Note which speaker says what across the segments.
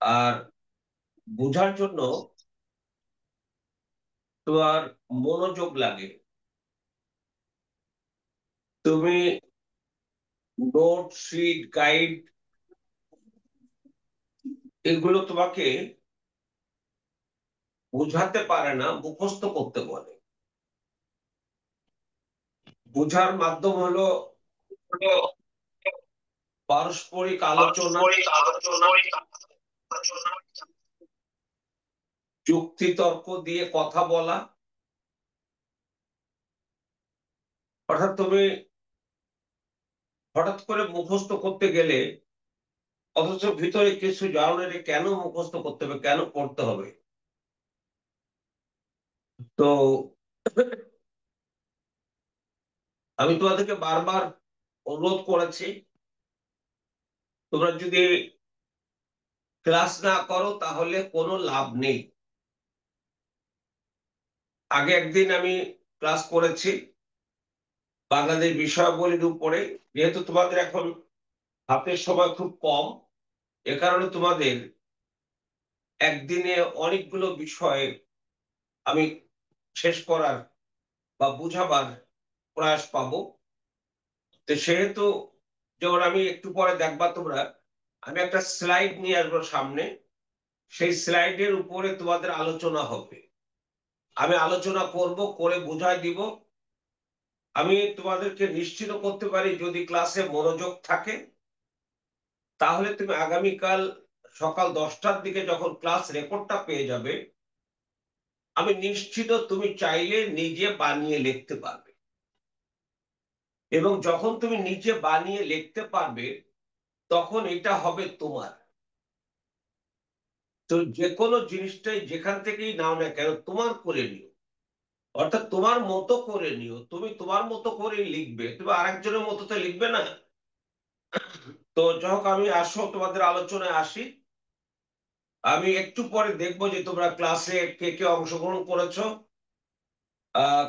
Speaker 1: আর বোঝার জন্য তোমার মনোযোগ লাগে। তুমি নোট শিট গাইড এগুলো তোমাকে বোঝাতে পারে না, মুখস্থ করতে বলে। বোঝার মাধ্যম হলো পারস্পরিক আলোচনা, যুক্তি তর্ক দিয়ে কথা বলা। অর্থাৎ তুমি হঠাৎ করে মুখস্থ করতে গেলে অথচ ভিতরে কিছু জানো না যে কেন মুখস্থ করতে হবে, কেন পড়তে হবে। তো আমি তোমাদেরকে বারবার অনুরোধ করেছি, তোমরা যদি ক্লাস না করো তাহলে কোনো লাভ নেই। আগে একদিন আমি ক্লাস করেছি বাংলাদেশ বিষয়াবলীর উপরে। যেহেতু তোমাদের এখন হাতের সময় খুব কম, এ কারণে তোমাদের একদিনে অনেকগুলো বিষয় আমি শেষ করার বা বুঝাবার প্রয়াস পাবো। তো সেহেতু যেমন আমি একটু পরে দেখবা তোমরা, আমি একটা স্লাইড নিয়ে আসবো সামনে, সেই স্লাইডের উপরে তোমাদের আলোচনা হবে। আমি আলোচনা করব, করে বুঝাই দিব। আমি তোমাদেরকে নিশ্চিত করতে পারি যদি ক্লাসে মনোযোগ থাকে তাহলে তুমি আগামীকাল সকাল 10টার দিকে যখন ক্লাস রেকর্ডটা পেয়ে যাবে, আমি নিশ্চিত তুমি চাইলে নিজে বানিয়ে লিখতে পারবে। এবং যখন তুমি নিজে বানিয়ে লিখতে পারবে তখন এটা হবে তোমার। তো যে কোনো জিনিসটাই যেখান থেকেই নাও না কেন তোমার করে নিও। অর্থাৎ তোমার মতো করে নিও, তুমি তোমার মতো করেই লিখবে, তুমি আরেকজনের মতো তো লিখবে না। তো যাই আমি আসো তোমাদের আলোচনায় আসি। আমি একটু পরে দেখবো যে তোমরা ক্লাসে কে কে অংশগ্রহণ করেছো।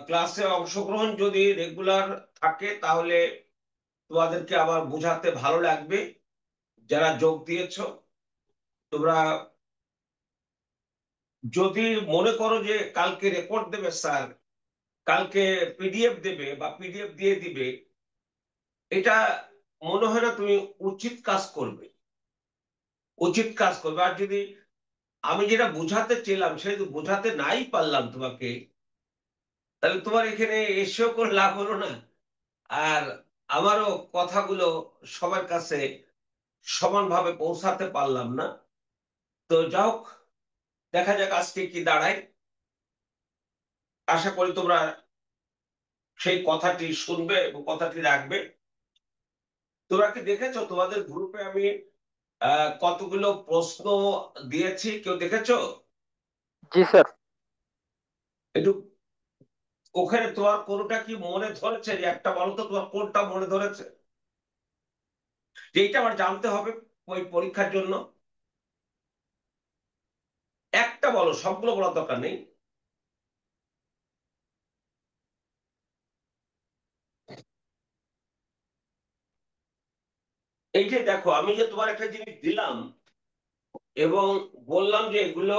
Speaker 1: ক্লাসে অংশগ্রহণ যদি রেগুলার থাকে তাহলে তোমাদেরকে আবার বোঝাতে ভালো লাগবে। যারা যোগ দিয়েছো তোমরা যদি মনে করো যে কালকে রেকর্ড দেবে স্যার, কালকে পিডিএফ দেবে বা পিডিএফ দিয়ে দিবে, এটা মনে হয় না তুমি উচিত কাজ করবে। উচিত কাজ করবে। আর যদি আমি যেটা বোঝাতে চেলাম সেটা বোঝাতে নাই পারলাম তোমাকে, তাহলে তোমার এখানে এসেও কোনো লাভ হলো না। আর আমারও কথাগুলো সবার কাছে সমানভাবে পৌঁছাতে পারলাম না। তো যা হোক, দেখা যাক আজকে কি দাঁড়ায়। আশা করি তোমরা সেই কথাটি শুনবে এবং কথাটি রাখবে। তোমরা কি দেখেছো তোমাদের গ্রুপে আমি কতগুলো প্রশ্ন দিয়েছি, কেউ দেখেছো?
Speaker 2: জি স্যার।
Speaker 1: একটু ওখানে তোমার কোনটা কি মনে ধরেছে? যে একটা বলো তো তোমার কোনটা মনে ধরেছে, যে এইটা আমার জানতে হবে ওই পরীক্ষার জন্য। একটা বলো, সবগুলো বলার দরকার নেই। এই যে দেখো, আমি যে তোমার একটা জিনিস দিলাম এবং বললাম যে এগুলো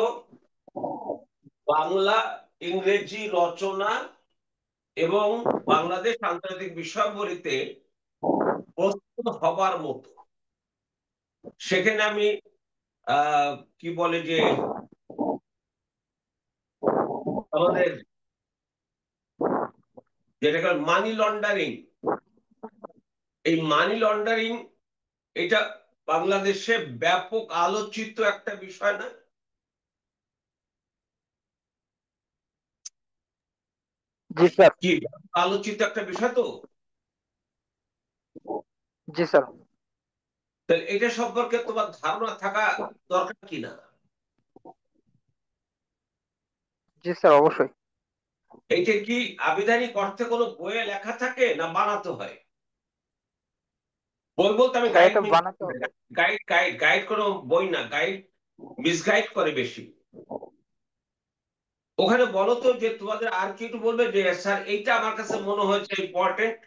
Speaker 1: বাংলা ইংরেজি রচনা এবং বাংলাদেশ আন্তর্জাতিক বিষয়াবলীতে প্রশ্ন হবার মতো। সেখানে আমি কি বলে যে আমাদের যেটাকে মানি লন্ডারিং, এই মানি লন্ডারিং এটা বাংলাদেশে ব্যাপক আলোচিত একটা বিষয় না?
Speaker 2: জি স্যার।
Speaker 1: কি আলোচিত একটা বিষয় তো।
Speaker 2: জি স্যার।
Speaker 1: তাহলে এটা সম্পর্কে তোমার ধারণা থাকা দরকার কিনা?
Speaker 2: জি স্যার, অবশ্যই।
Speaker 1: এইটা কি আবিধানিক অর্থে কোনো বইয়ে লেখা থাকে না বানাতে হয়? বই বলতে আমি
Speaker 2: স্যার,
Speaker 1: গাইড
Speaker 2: এটা
Speaker 1: মিন,
Speaker 2: বানাতে হবে।
Speaker 1: গাইড গাইড গাইড কোনো বই না, গাইড মিসগাইড করে বেশি। ওখানে বলো তো যে তোমাদের আর কি একটু বলবে যে স্যার এইটা আমার কাছে মনে হয়েছে ইম্পর্টেন্ট।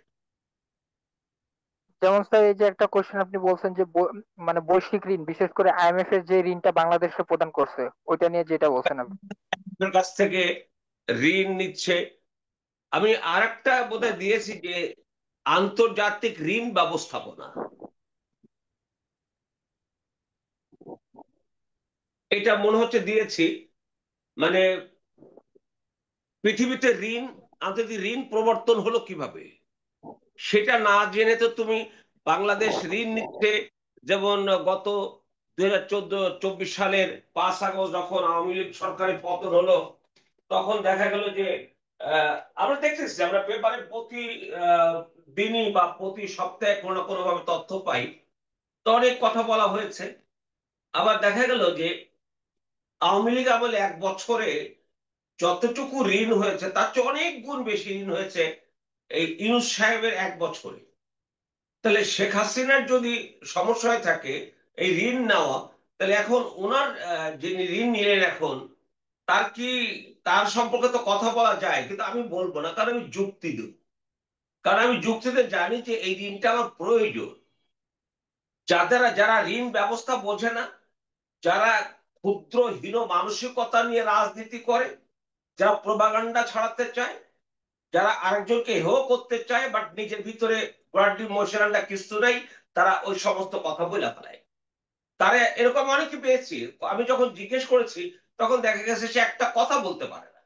Speaker 2: যেমন স্যার এই যে একটা কোশ্চেন আপনি বলছেন যে মানে বৈশ্বিক ঋণ, বিশেষ করে আইএমএফ এর যে ঋণটা বাংলাদেশকে প্রদান করছে, ওইটা নিয়ে যেটা বলছেন আপনি।
Speaker 1: আপনার কাছ থেকে ঋণ নিচ্ছে। আমি আরেকটা বোধহয় দিয়েছি যে আন্তর্জাতিক ঋণ ব্যবস্থাপনা, এটা মনে হচ্ছে দিয়েছি। মানে পৃথিবীতে আন্তর্জাতিক ঋণ প্রবর্তন হলো কিভাবে, সেটা না জেনে তো তুমি বাংলাদেশ ঋণ নিচ্ছে। যেমন গত 2014-24 সালের 5 আগস্ট যখন আওয়ামী লীগ সরকারের পতন হলো, তখন দেখা গেল যে আমরা দেখতেছি, আমরা পেপারে প্রতি দিনই বা প্রতি সপ্তাহে কোনো না কোনো ভাবে তথ্য পাই, তো অনেক কথা বলা হয়েছে। আবার দেখা গেল যে আওয়ামী লীগ আমলে 1 বছরে যতটুকু ঋণ হয়েছে তার চেয়ে অনেক গুণ বেশি ঋণ হয়েছে এই ইউনূস সাহেবের 1 বছরে। তাহলে শেখ হাসিনার যদি সমস্যা হয়ে থাকে এই ঋণ নেওয়া, তাহলে এখন ওনার যিনি ঋণ নিলেন এখন, তার কি, তার সম্পর্কে তো কথা বলা যায়, কিন্তু আমি বলবো না, কারণ আমি যুক্তি দেব। কারণ আমি যুক্তিতে জানি যে এই ঋণটা আমার প্রয়োজন। যারা ঋণ ব্যবস্থা বোঝে না, যারা ক্ষুদ্র হীন মানসিকতা নিয়ে রাজনীতি করে, যারা প্রোপাগান্ডা ছড়াতে চায়, যারা আরেকজনকে হেয় করতে চায় বাট নিজের ভিতরে ব্রাডলি ইমোশনালটা কিছু নাই, তারা ওই সমস্ত কথা বলে ফেলায়। তারা এরকম অনেকে পেয়েছি, আমি যখন জিজ্ঞেস করেছি তখন দেখা গেছে সে একটা কথা বলতে পারে না।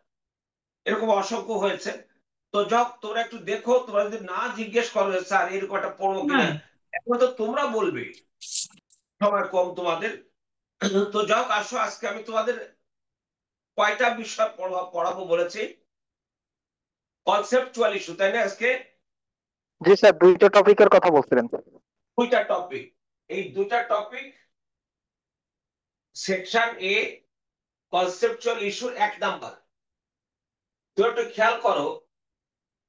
Speaker 1: এরকম অসংখ্য হয়েছে। তো যাক, তোমরা একটু দেখো, তোমরা যদি না জিজ্ঞেস করো যে, স্যার এরকম একটা পড়বো কিনা, এখন তো তোমরা বলবে, সময় কম তোমাদের। তো যাক, আসো, আজকে আমি তোমাদের কয়টা বিষয় পড়াবো বলেছি? কনসেপচুয়াল ইস্যু, তাই না আজকে?
Speaker 2: জি স্যার, দুইটা টপিকের কথা বলছিলেন।
Speaker 1: 2টা টপিক। এই 2টা টপিক সেকশন এ, কনসেপচুয়াল ইস্যুর 1 নাম্বার। তুমি একটু খেয়াল করো,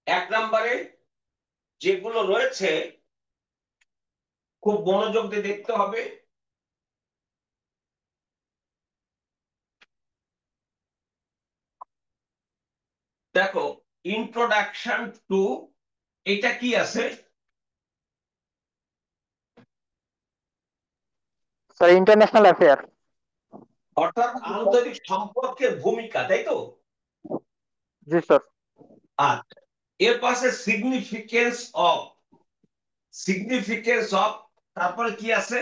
Speaker 1: 1 নাম্বারে যেগুলো রয়েছে খুব মনোযোগ দিয়ে দেখতে হবে। দেখো, ইন্ট্রোডাকশন টু, এটা কি আছে?
Speaker 2: Sir international affair.
Speaker 1: অর্থাৎ আন্তর্জাতিক সম্পর্কের ভূমিকা, তাই তো?
Speaker 2: জি স্যার।
Speaker 1: আচ্ছা, এর পাশে সিগনিফিকেন্স অফ, তারপরে কি আছে?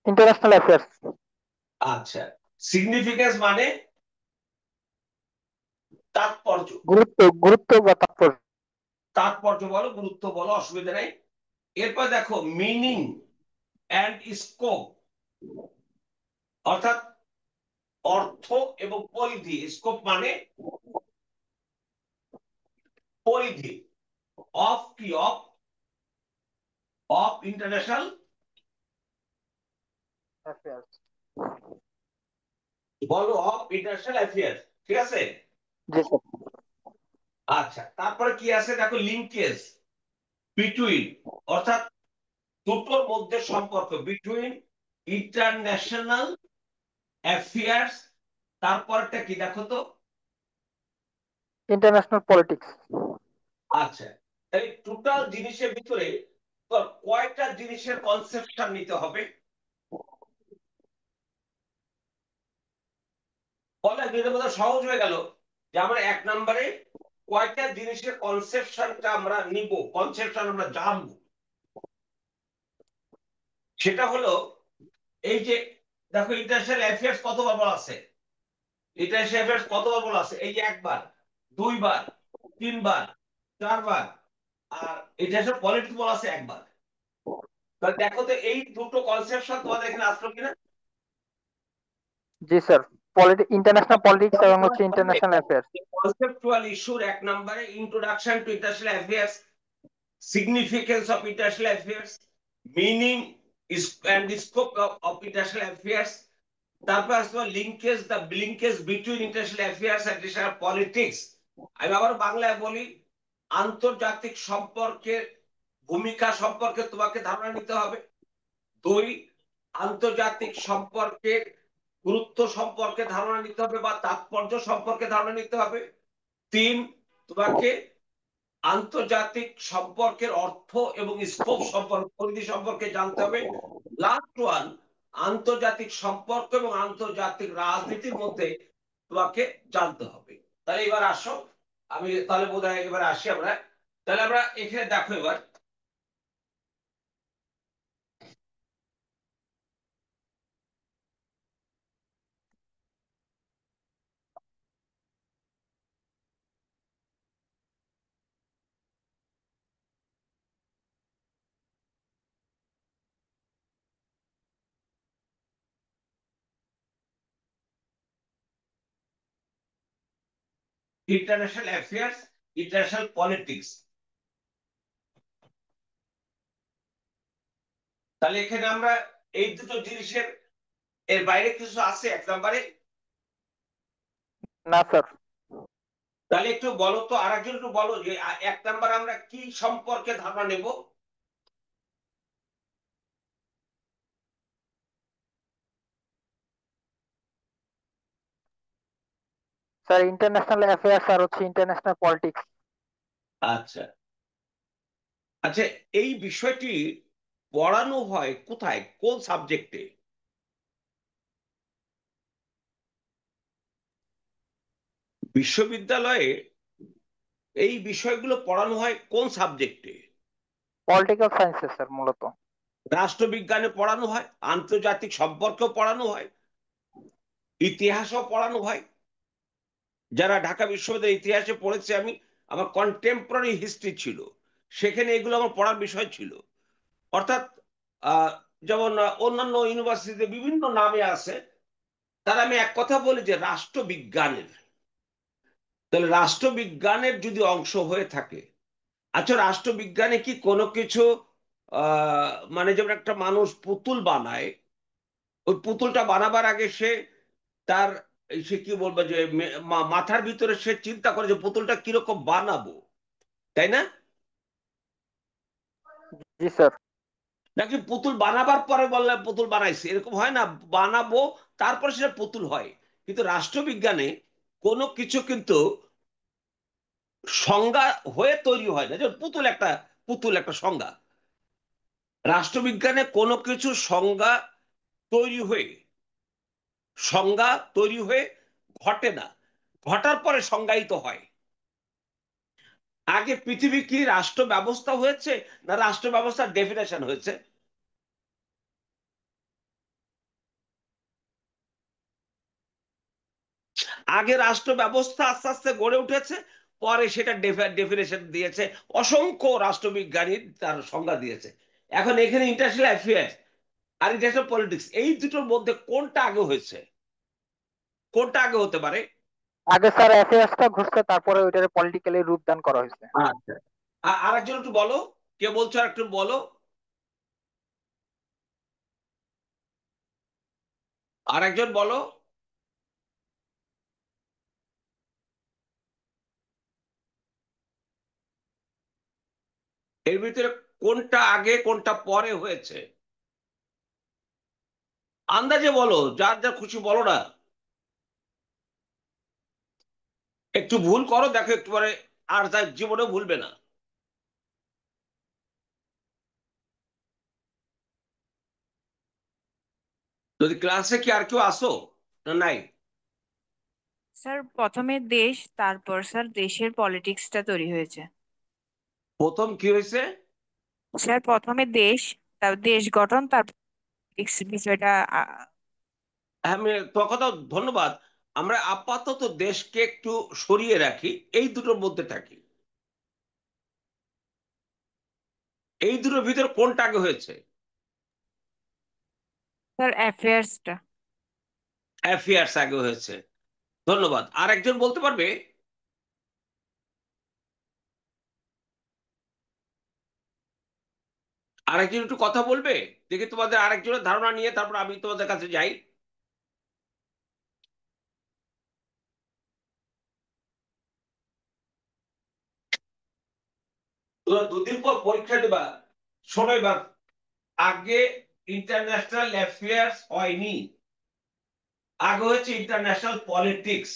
Speaker 2: International affairs.
Speaker 1: আচ্ছা, সিগনিফিকেন্স মানে তাৎপর্য।
Speaker 2: গুরুত্ব, গুরুত্ব বা তাৎপর্য।
Speaker 1: তাৎপর্য বলো, গুরুত্ব বলো, অসুবিধা নেই। এরপর দেখো মিনিং অ্যান্ড স্কোপ, অর্থাৎ অর্থ এবং পরিধি। স্কোপ মানে পরিধি। অফ কি, অফ, ইন্টারন্যাশনাল,
Speaker 2: অ্যাফেয়ার্স।
Speaker 1: বলো অফ ইন্টারন্যাশনাল অ্যাফেয়ার্স, ঠিক আছে?
Speaker 2: জি স্যার।
Speaker 1: আচ্ছা, তারপরে কি আছে দেখো, লিঙ্কেজ বিটুইন, অর্থাৎ দুটোর মধ্যে সম্পর্ক, বিটুইন ইন্টারন্যাশনাল অ্যাফেয়ার্স। তারপরটা কি দেখো তো?
Speaker 2: International politics.
Speaker 1: আচ্ছা, এই টোটাল জিনিসের ভিতরে তোর কয়টা জিনিসের কনসেপশন নিতে হবে? বলে এটার মধ্যে সহজ হয়ে গেল যে আমরা 1 নম্বরে কয়টা জিনিসের কনসেপশনটা আমরা নিব, কনসেপশন আমরা জানবো। সেটা হলো এই যে, দেখো ইন্টারন্যাশনাল অ্যাফেয়ার্স কতবার বলা আছে? ইন্টারন্যাশনাল অ্যাফেয়ার্স কতবার বলা আছে? এই যে 1 বার, 2 বার, 3 বার, 4 বার। আর ইন্টারন্যাশনাল পলিটিক্স বলা আছে 1 বার। তাহলে দেখো তো এই দুটো কনসেপশন তোমাদের এখানে আসলো কিনা?
Speaker 2: জি স্যার। ইন্টারন্যাশনাল পলিটিক্স এবং হচ্ছে ইন্টারন্যাশনাল অ্যাফেয়ার্স।
Speaker 1: কনসেপচুয়াল ইস্যুর 1 নম্বরে introduction to international affairs, significance of international affairs, meaning is and scope of international affairs. তারপর আসবে linkage between international affairs and international politics. আমি আবার বাংলায় বলি, আন্তর্জাতিক সম্পর্কের ভূমিকা সম্পর্কে তোমাকে ধারণা নিতে হবে। 2, আন্তর্জাতিক সম্পর্কের গুরুত্ব সম্পর্কে ধারণা নিতে হবে বা তাৎপর্য সম্পর্কে ধারণা নিতে হবে। 3, তোমাকে আন্তর্জাতিক সম্পর্কের অর্থ এবং স্কোপ সম্পর্কে, পরিধি সম্পর্কে জানতে হবে। লাস্ট ওয়ান, আন্তর্জাতিক সম্পর্ক এবং আন্তর্জাতিক রাজনীতির মধ্যে তোমাকে জানতে হবে। তাহলে এবার আসো, আমি তাহলে বোধহয় এবার আসি আমরা। তাহলে আমরা এখানে দেখো এবার ইন্টারন্যাশনাল অ্যাফেয়ার্স, ইন্টারন্যাশনাল পলিটিক্স। তাহলে এখানে আমরা এই দুটো জিনিসের, এর বাইরে কিছু আছে এক নম্বরে?
Speaker 2: না স্যার।
Speaker 1: তাহলে একটু বলো তো, আর একজন একটু বলো যে এক নাম্বার আমরা কি সম্পর্কে ধারণা নেব?
Speaker 2: স্যার ইন্টারন্যাশনাল অ্যাফেয়ার্স আর হচ্ছে ইন্টারন্যাশনাল পলিটিক্স।
Speaker 1: আচ্ছা আচ্ছা, এই বিষয়টি পড়ানো হয় কোথায়, কোন সাবজেক্টে? বিশ্ববিদ্যালয়ে এই বিষয়গুলো পড়ানো হয় কোন সাবজেক্টে?
Speaker 2: পলিটিক্যাল সায়েন্সে স্যার মূলত।
Speaker 1: রাষ্ট্রবিজ্ঞানে পড়ানো হয়, আন্তর্জাতিক সম্পর্কেও পড়ানো হয়, ইতিহাসও পড়ানো হয়। যারা ঢাকা বিশ্ববিদ্যালয়ের ইতিহাসে পড়েছে, আমি আমার কন্টেম্পোরারি হিস্ট্রি ছিল, সেখানে এগুলো আমার পড়ার বিষয় ছিল। অর্থাৎ আহ, যেমন অন্যান্য ইউনিভার্সিটিতে বিভিন্ন নামে আছে, তার আমি এক কথা বলি যে রাষ্ট্রবিজ্ঞানের, তাহলে রাষ্ট্রবিজ্ঞানের যদি অংশ হয়ে থাকে, আচ্ছা রাষ্ট্রবিজ্ঞানে কি কোনো কিছু মানে যেমন একটা মানুষ পুতুল বানায়, ওই পুতুলটা বানাবার আগে সে তার সে কি বলবো যে মাথার ভিতরে সে চিন্তা করে যে পুতুলটা কিরকম বানাবো, তাই না?
Speaker 2: জি স্যার।
Speaker 1: নাকি পুতুল বানাবার পরে বললে পুতুল বানাইছে, এরকম হয় না? বানাবো, তারপরে সেটা পুতুল হয়। কিন্তু রাষ্ট্রবিজ্ঞানে কোনো কিছু কিন্তু সংজ্ঞা হয়ে তৈরি হয় না, যেমন পুতুল একটা সংজ্ঞা। রাষ্ট্রবিজ্ঞানে কোনো কিছু তৈরি হয়ে সংজ্ঞা তৈরি হয়ে ঘটে না, ঘটার পরে সংজ্ঞায়িত হয়। আগে পৃথিবী কি রাষ্ট্র ব্যবস্থা হয়েছে, না রাষ্ট্র ব্যবস্থার ডেফিনেশন হয়েছে? আগে রাষ্ট্র ব্যবস্থা আস্তে আস্তে গড়ে উঠেছে, পরে সেটা ডেফিনেশন দিয়েছে অসংখ্য রাষ্ট্রবিজ্ঞানী, তার সংজ্ঞা দিয়েছে। এখন এখানে ইন্টারন্যাশনাল অ্যাফেয়ার্স আর ইন্টারন্যাশনাল পলিটিক্স, এই দুটোর মধ্যে কোনটা আগে হয়েছে, কোনটা আগে হতে পারে?
Speaker 2: আগে স্যার অ্যাফেয়ার্সটা ঘুরছে, তারপরে ওইটারে পলিটিক্যালি রূপদান করা হয়েছে।
Speaker 1: আচ্ছা, আর একজন একটু বলো, কে বলছো আর একটু বলো, আর একজন বলো। এর ভিতরে কোনটা আগে কোনটা পরে হয়েছে? আন্দাজে বলো, যার যা খুশি বলো না। একটু ভুল করো, দেখো একটু পরে আর তার জীবনে ভুলবে না। যদি ক্লাসে কি আর কেউ আসো, না নাই?
Speaker 3: স্যার প্রথমে দেশ, তারপর স্যার দেশের পলিটিক্সটা তৈরি হয়েছে।
Speaker 1: প্রথম কি হয়েছে?
Speaker 3: স্যার প্রথমে দেশ, তারপর দেশ গঠন, তারপর politics বিষয়টা
Speaker 1: আমি তোমার কথা ধন্যবাদ। আমরা আপাতত দেশকে একটু সরিয়ে রাখি, এই দুটোর মধ্যে থাকি। এই দুটোর ভিতরে কোনটা আগে হয়েছে?
Speaker 3: স্যার অ্যাফেয়ার্সটা।
Speaker 1: অ্যাফেয়ার্স আগে হয়েছে। ধন্যবাদ। আর একজন বলতে পারবে? আরেকজন একটু কথা বলবে, দেখি তোমাদের আরেকজনের ধারণা নিয়ে তারপর আমি তোমাদের কাছে যাই। তোমরা দুদিন পর পরীক্ষা দেবা, শোনো এবার। আগে ইন্টারন্যাশনাল অ্যাফেয়ার্স হয়নি, আগে হচ্ছে international politics.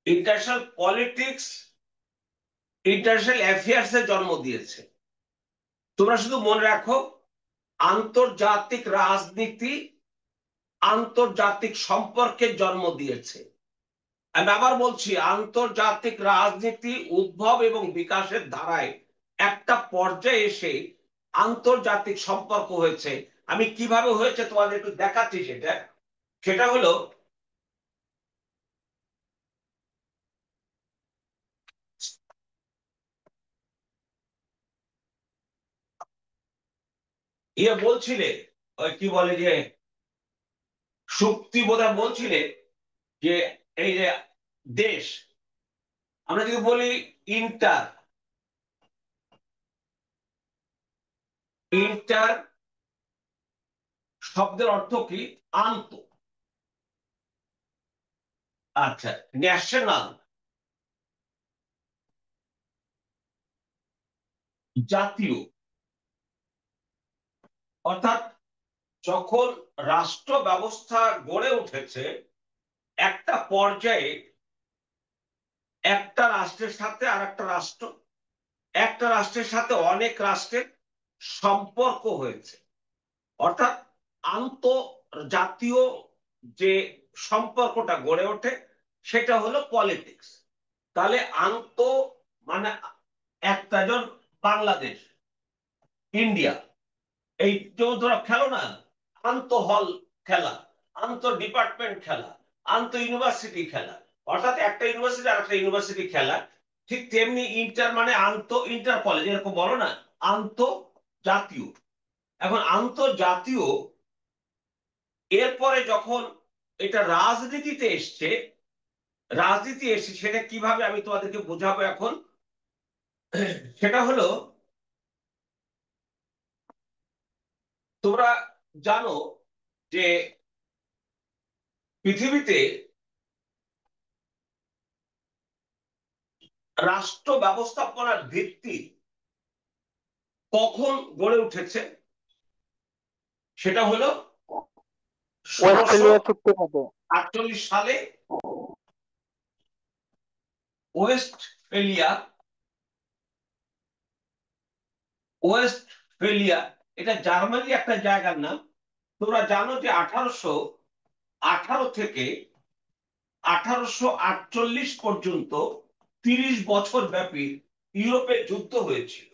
Speaker 1: International politics international affairs এর জন্ম দিয়েছে। তোমরা শুধু মনে রাখো, আন্তর্জাতিক রাজনীতি আন্তর্জাতিক সম্পর্কের জন্ম দিয়েছে। আমি আবার বলছি, আন্তর্জাতিক রাজনীতি উদ্ভব এবং বিকাশের ধারায় একটা পর্যায়ে এসে আন্তর্জাতিক সম্পর্ক হয়েছে। আমি কিভাবে হয়েছে তোমাদের একটু দেখাচ্ছি। সেটা সেটা হলো, বলছিলে, ওই কি বলে যে শক্তি বোধহয় বলছিলে যে এই যে দেশ, আমরা যদি বলি ইন্টার ইন্টার শব্দের অর্থ কি? আন্ত। আচ্ছা, ন্যাশনাল জাতীয়, অর্থাৎ যখন রাষ্ট্র ব্যবস্থা গড়ে উঠেছে, একটা পর্যায়ে একটা রাষ্ট্রের সাথে আর একটা রাষ্ট্রের সাথে অনেক রাষ্ট্রের সম্পর্ক হয়েছে, অর্থাৎ আন্তর্জাতীয় যে সম্পর্কটা গড়ে ওঠে সেটা হলো পলিটিক্স। তাহলে মানে একটা জন বাংলাদেশ, ইন্ডিয়া, এই যে ধরো খেলো না, হল খেলা, ডিপার্টমেন্ট খেলা, ইউনিভার্সিটি খেলা, অর্থাৎ একটা ইউনিভার্সিটি আর একটা ইউনিভার্সিটি খেলা, ঠিক তেমনি ইন্টার মানে ইন্টার কলেজ, এরকম বলো না, জাতীয়। এখন জাতীয়, এরপরে যখন এটা রাজনীতি এসছে, সেটা কিভাবে আমি তোমাদেরকে বোঝাবো এখন। সেটা হলো, তোমরা জানো যে পৃথিবীতে রাষ্ট্র ব্যবস্থাপনার ভিত্তি কখন গড়ে উঠেছে? সেটা হলো ষোলোশো
Speaker 2: ওয়েস্টফেলিয়া চুক্তির মধ্যে।
Speaker 1: আটচল্লিশ সালে ওয়েস্টফেলিয়া ওয়েস্টফেলিয়া এটা জার্মানির একটা জায়গার নাম। তোমরা জানো যে 1818 থেকে 1848 পর্যন্ত 30 বছর ব্যাপী ইউরোপে যুদ্ধ হয়েছিল।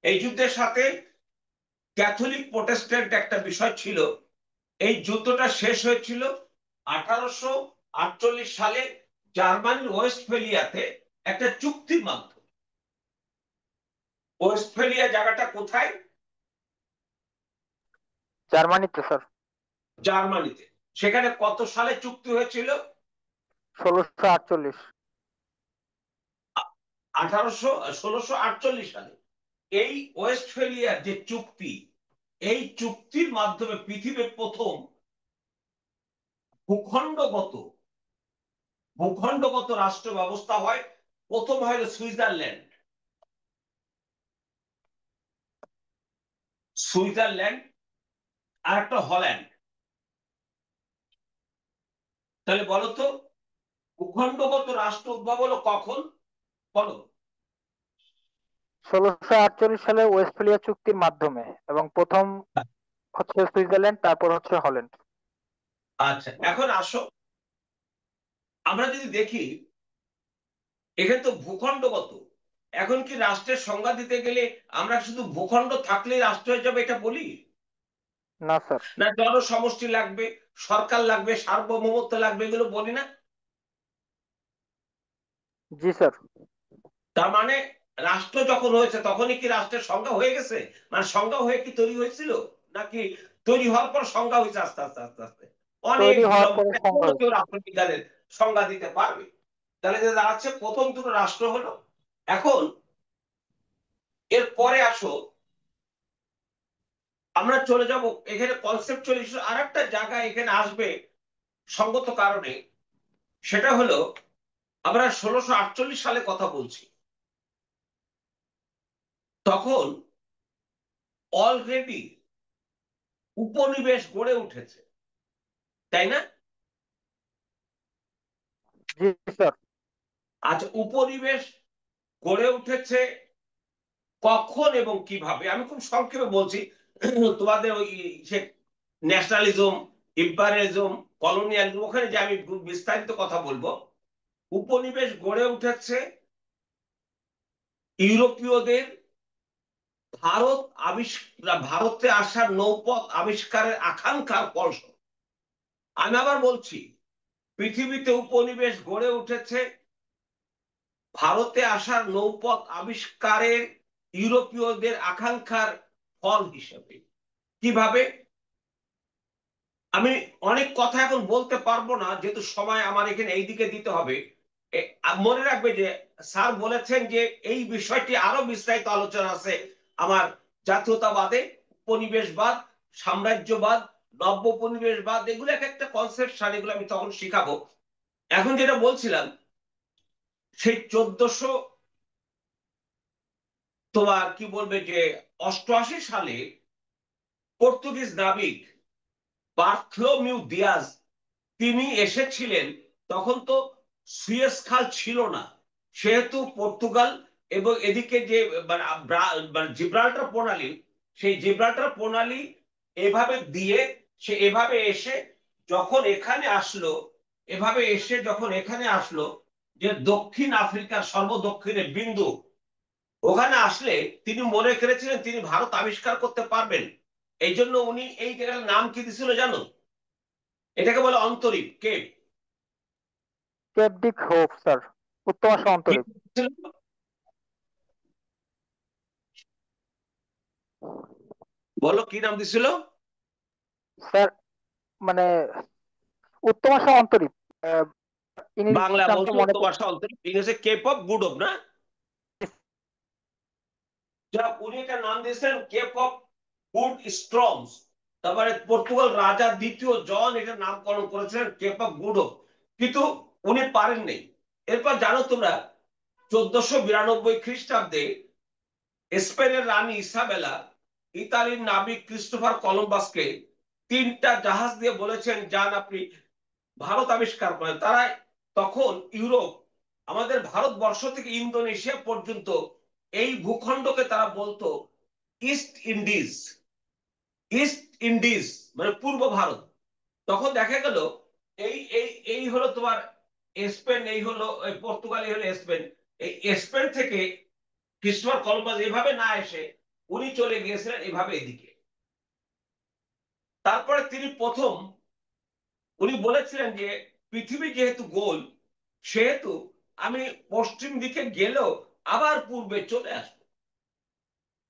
Speaker 1: এই যুদ্ধের সাথে ক্যাথলিক প্রোটেস্ট্যান্ট একটা বিষয় ছিল। এই যুদ্ধটা শেষ হয়েছিল 1848 সালে জার্মানির ওয়েস্টফেলিয়াতে একটা চুক্তির মাধ্যমে। ওয়েস্টফেলিয়া জায়গাটা কোথায়?
Speaker 2: জার্মানিতে স্যার।
Speaker 1: জার্মানিতে। সেখানে কত সালে চুক্তি হয়েছিল?
Speaker 2: 1648।
Speaker 1: 1648 সালে। এই ওয়েস্টফেলিয়ার যে চুক্তি, এই চুক্তির মাধ্যমে পৃথিবীর প্রথম ভূখণ্ডগত ভূখণ্ডগত রাষ্ট্র ব্যবস্থা হয়। প্রথম হয় সুইজারল্যান্ড। সুইজারল্যান্ড আর একটা হল্যান্ড। তাহলে বলো তো, ভূখণ্ডগত রাষ্ট্র উদ্ভব হলো কখন? বলো।
Speaker 2: 1648 সালে ওয়েস্টফেলিয়া চুক্তির মাধ্যমে, এবং প্রথম হচ্ছে সুইজারল্যান্ড, তারপর হচ্ছে হল্যান্ড।
Speaker 1: আচ্ছা, এখন আসো, আমরা যদি দেখি এখানে তো ভূখণ্ডগত। এখন কি রাষ্ট্রের সংজ্ঞা দিতে গেলে আমরা শুধু ভূখণ্ড থাকলেই রাষ্ট্র হয়ে যাবে এটা বলি?
Speaker 2: না স্যার।
Speaker 1: না, জনসমষ্টি লাগবে, সরকার লাগবে, সার্বভৌমত্ব লাগবে, এগুলো বলি না?
Speaker 2: জি স্যার।
Speaker 1: তার মানে রাষ্ট্র যখন হয়েছে তখনই কি রাষ্ট্রের সংজ্ঞা হয়ে গেছে? মানে সংজ্ঞা হয়ে কি তৈরি হয়েছিল, নাকি তৈরি হওয়ার পর সংজ্ঞা হয়েছে আস্তে আস্তে আস্তে আস্তে? অনেক
Speaker 2: তৈরি হওয়ার পরে
Speaker 1: বিলম্বে
Speaker 2: সংজ্ঞা
Speaker 1: কোনো কেউ
Speaker 2: হয়েছে।
Speaker 1: রাষ্ট্রবিজ্ঞানের সংজ্ঞা দিতে পারবে? তাহলে যে দাঁড়াচ্ছে প্রথম দুটো রাষ্ট্র হলো। এখন এর পরে আসো, আমরা চলে যাব এখানে কনসেপচুয়াল ইস্যু, আর একটা জায়গায় এখানে আসবে সঙ্গত কারণে। সেটা হলো, আমরা 1648 সালে কথা বলছি, তখন অলরেডি উপনিবেশ গড়ে উঠেছে, তাই না?
Speaker 2: জি স্যার।
Speaker 1: আচ্ছা, উপনিবেশ গড়ে উঠেছে কখন এবং কিভাবে, আমি খুব সংক্ষেপে বলছি। তোমাদের ওই সে ন্যাশনালিজম, ইম্পারিয়ালিজম, কলোনিয়ালিজম, ওখানে যে আমি বিস্তারিত কথা বলবো। উপনিবেশ গড়ে উঠেছে ইউরোপীয়দের ভারতে আসার নৌপথ আবিষ্কারের আকাঙ্ক্ষার ফলস্বরূপ। আমি আবার বলছি, পৃথিবীতে উপনিবেশ গড়ে উঠেছে ভারতে আসার নৌপথ আবিষ্কারের ইউরোপীয়দের আকাঙ্ক্ষার ফল হিসেবে। কিভাবে? আমি অনেক কথা এখন বলতে পারবো না, যেহেতু সময় আমার এখানে এইদিকে দিতে হবে। মনে রাখবে যে স্যার বলেছেন যে এই বিষয়টি আরো বিস্তারিত আলোচনা আছে আমার জাতীয়তাবাদে, উপনিবেশবাদ, সাম্রাজ্যবাদ, নব্য উপনিবেশবাদ, এগুলো এক একটা কনসেপশন, এগুলো আমি তখন শিখাবো। এখন যেটা বলছিলাম, সেই 1400 তোমার কি বলবে যে 88 সালে পর্তুগিজ নাবিক বার্থলোমিউ দিয়াজ তিনি এসেছিলেন। তখন তো সুয়েজ খাল ছিল না, সেহেতু পর্তুগাল এবং এদিকে যে জিব্রাল্টার প্রণালী, সেই জিব্রাল্টার প্রণালী এভাবে দিয়ে সে এভাবে এসে যখন এখানে আসলো, এভাবে এসে যখন এখানে আসলো, যে দক্ষিণ আফ্রিকার সর্বদক্ষিণে বিন্দু, ওখানে আসলে তিনি মনে করেছিলেন তিনি ভারত আবিষ্কার করতে পারবেন। এই জন্য উনি এই জায়গার নাম কি দিছিল জানো? এটাকে বলে অন্তরীপ, কেপ।
Speaker 2: কেপ ডিক হোপ স্যার, উত্তম আশা অন্তরীপ।
Speaker 1: বলো কি নাম দিছিল?
Speaker 2: স্যার মানে উত্তম আশা অন্তরীপ, ইংরেজি
Speaker 1: বাংলা
Speaker 2: নামটা
Speaker 1: বলছো
Speaker 2: মনে
Speaker 1: তোমার অন্তরীপ, ইংরেজি কেপ অফ গুড হোপ না? যা উনি একটা নাম দিয়েছেন কেপ অফ গুড স্ট্রমস। তারপরে পর্তুগাল রাজা দ্বিতীয় জন এটা নামকরণ করেছিলেন কেপ অফ গুড হোপ, কিন্তু উনি পারেননি। এরপর জানো তোমরা 1492 খ্রিস্টাব্দে স্পেনের রানী ইসাবেলা ইতালির নাবিক ক্রিস্টোফার কলম্বাসকে 3টা জাহাজ দিয়ে বলেছেন যান আপনি ভারত আবিষ্কার করেন। তারা তখন ইউরোপ, আমাদের ভারতবর্ষ থেকে ইন্দোনেশিয়া পর্যন্ত এই ভূখণ্ডকে তারা বলতো ইস্ট ইন্ডিজ। ইস্ট ইন্ডিজ মানে পূর্ব ভারত। তখন দেখা গেল এই এই এই হলো তোমার স্পেন, এই হলো পর্তুগাল, এই হলো স্পেন। এই স্পেন থেকে ক্রিস্টোফার কলম্বাস এভাবে না এসে উনি চলে গিয়েছিলেন এভাবে এদিকে। তারপরে তিনি প্রথম উনি বলেছিলেন যে পৃথিবী যেহেতু গোল, সেহেতু আমি পশ্চিম দিকে গেলেও আবার পূর্বে চলে আসবো।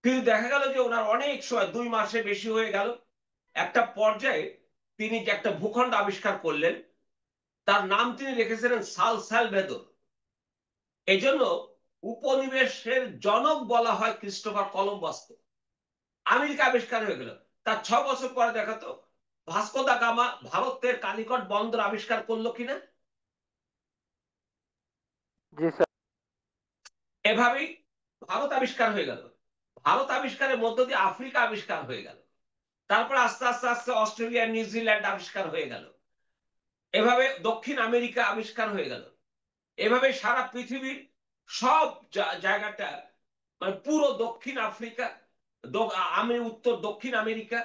Speaker 1: কিন্তু দেখা গেল যে ওনার অনেক সময় 2 মাসে বেশি হয়ে গেল। একটা পর্যায়ে তিনি যে একটা ভূখণ্ড আবিষ্কার করলেন, তার নাম তিনি রেখেছিলেন সাল সালভেদর। এই জন্য উপনিবেশের জনক বলা হয় ক্রিস্টোফার কলম্বাসকে। আমেরিকা আবিষ্কার হয়ে গেল, তার 6 বছর পরে দেখাতো ভাস্কো দা গামা ভারতের কালিকট বন্দর আবিষ্কার করলো কিনা।
Speaker 2: জি স্যার।
Speaker 1: এভাবেই ভারত আবিষ্কার হয়ে গেল। ভারত আবিষ্কারের মধ্য দিয়ে আফ্রিকা আবিষ্কার হয়ে গেল। তারপর আস্তে আস্তে আস্তে অস্ট্রেলিয়া, নিউজিল্যান্ড আবিষ্কার হয়ে গেল। এভাবে দক্ষিণ আমেরিকা আবিষ্কার হয়ে গেল। এভাবে সারা পৃথিবীর সব জায়গাটা, মানে পুরো দক্ষিণ আফ্রিকা, আমি উত্তর দক্ষিণ আমেরিকা,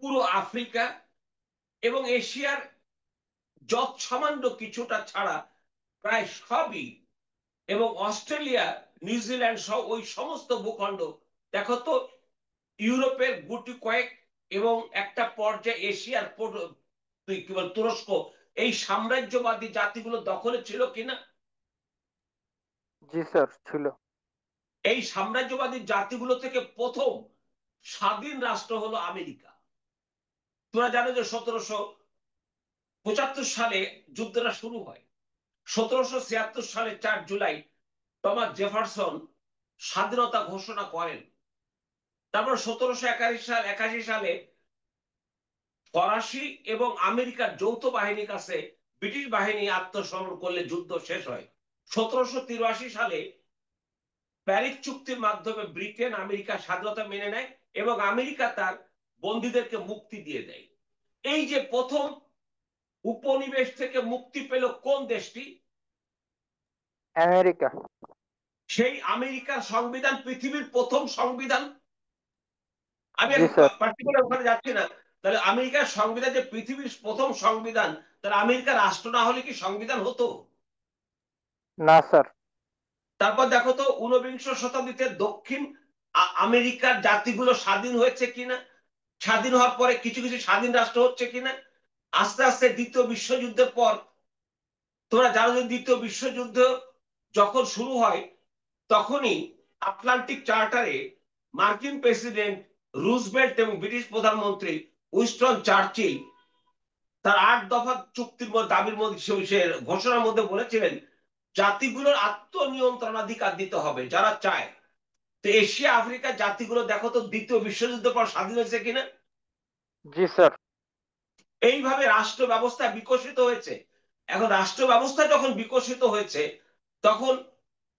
Speaker 1: পুরো আফ্রিকা এবং এশিয়ার যত সামান্য কিছুটা ছাড়া প্রায় সবই, এবং অস্ট্রেলিয়া, নিউজিল্যান্ড সহ ওই সমস্ত ভূখণ্ড দেখো তো, ইউরোপের গুটি কয়েক এবং একটা পর্যায়ে এশিয়ার কি বল তুরস্ক, এই সাম্রাজ্যবাদী জাতিগুলো দখলে ছিল কিনা?
Speaker 2: জি স্যার ছিল।
Speaker 1: এই সাম্রাজ্যবাদী জাতিগুলো থেকে প্রথম স্বাধীন রাষ্ট্র হলো আমেরিকা। তোমরা জানো যে 1775 সালে যুদ্ধটা শুরু হয়। 1776 সালে 4 জুলাই টমাস জেফারসন স্বাধীনতা ঘোষণা করেন। তারপর 1781 সালে ফরাসি এবং আমেরিকার যৌথ বাহিনীর কাছে ব্রিটিশ বাহিনী আত্মসমর্পণ করলে যুদ্ধ শেষ হয়। 1783 সালে প্যারিস চুক্তির মাধ্যমে ব্রিটেন আমেরিকার স্বাধীনতা মেনে নেয় এবং আমেরিকা তার বন্দীদেরকে মুক্তি দিয়ে দেয়। এই যে প্রথম উপনিবেশ থেকে মুক্তি পেল কোন দেশটি?
Speaker 2: আমেরিকা।
Speaker 1: সেই আমেরিকার সংবিধান পৃথিবীর প্রথম সংবিধান। আমি
Speaker 2: জি
Speaker 1: এখন
Speaker 2: স্যার।
Speaker 1: পার্টিকুলার ওখানে যাচ্ছি না। তাহলে আমেরিকার সংবিধান যে পৃথিবীর প্রথম সংবিধান, তাহলে আমেরিকা রাষ্ট্র না হলে কি সংবিধান হতো?
Speaker 2: না স্যার।
Speaker 1: তারপর দেখো তো ঊনবিংশ শতাব্দীতে দক্ষিণ আমেরিকার জাতিগুলো স্বাধীন হয়েছে কিনা, স্বাধীন হওয়ার পরে কিছু কিছু স্বাধীন রাষ্ট্র হচ্ছে কিনা। আস্তে আস্তে দ্বিতীয় বিশ্বযুদ্ধের পর তোমরা জানো যে দ্বিতীয় বিশ্বযুদ্ধ যখন শুরু হয় তখনই আটলান্টিক চার্টারে মার্কিন প্রেসিডেন্ট রুজভেল্ট এবং ব্রিটিশ প্রধানমন্ত্রী উইনস্টন চার্চিল তার 8 দফা চুক্তির দাবির মধ্যে সে ঘোষণার মধ্যে বলেছিলেন জাতিগুলোর আত্মনিয়ন্ত্রণাধিকার দিতে হবে যারা চায়। তো এশিয়া আফ্রিকার জাতিগুলো দেখো তো দ্বিতীয় বিশ্বযুদ্ধের পর স্বাধীন হয়েছে কিনা।
Speaker 2: জি স্যার।
Speaker 1: এইভাবে রাষ্ট্র ব্যবস্থা বিকশিত হয়েছে। এখন রাষ্ট্র ব্যবস্থা যখন বিকশিত হয়েছে তখন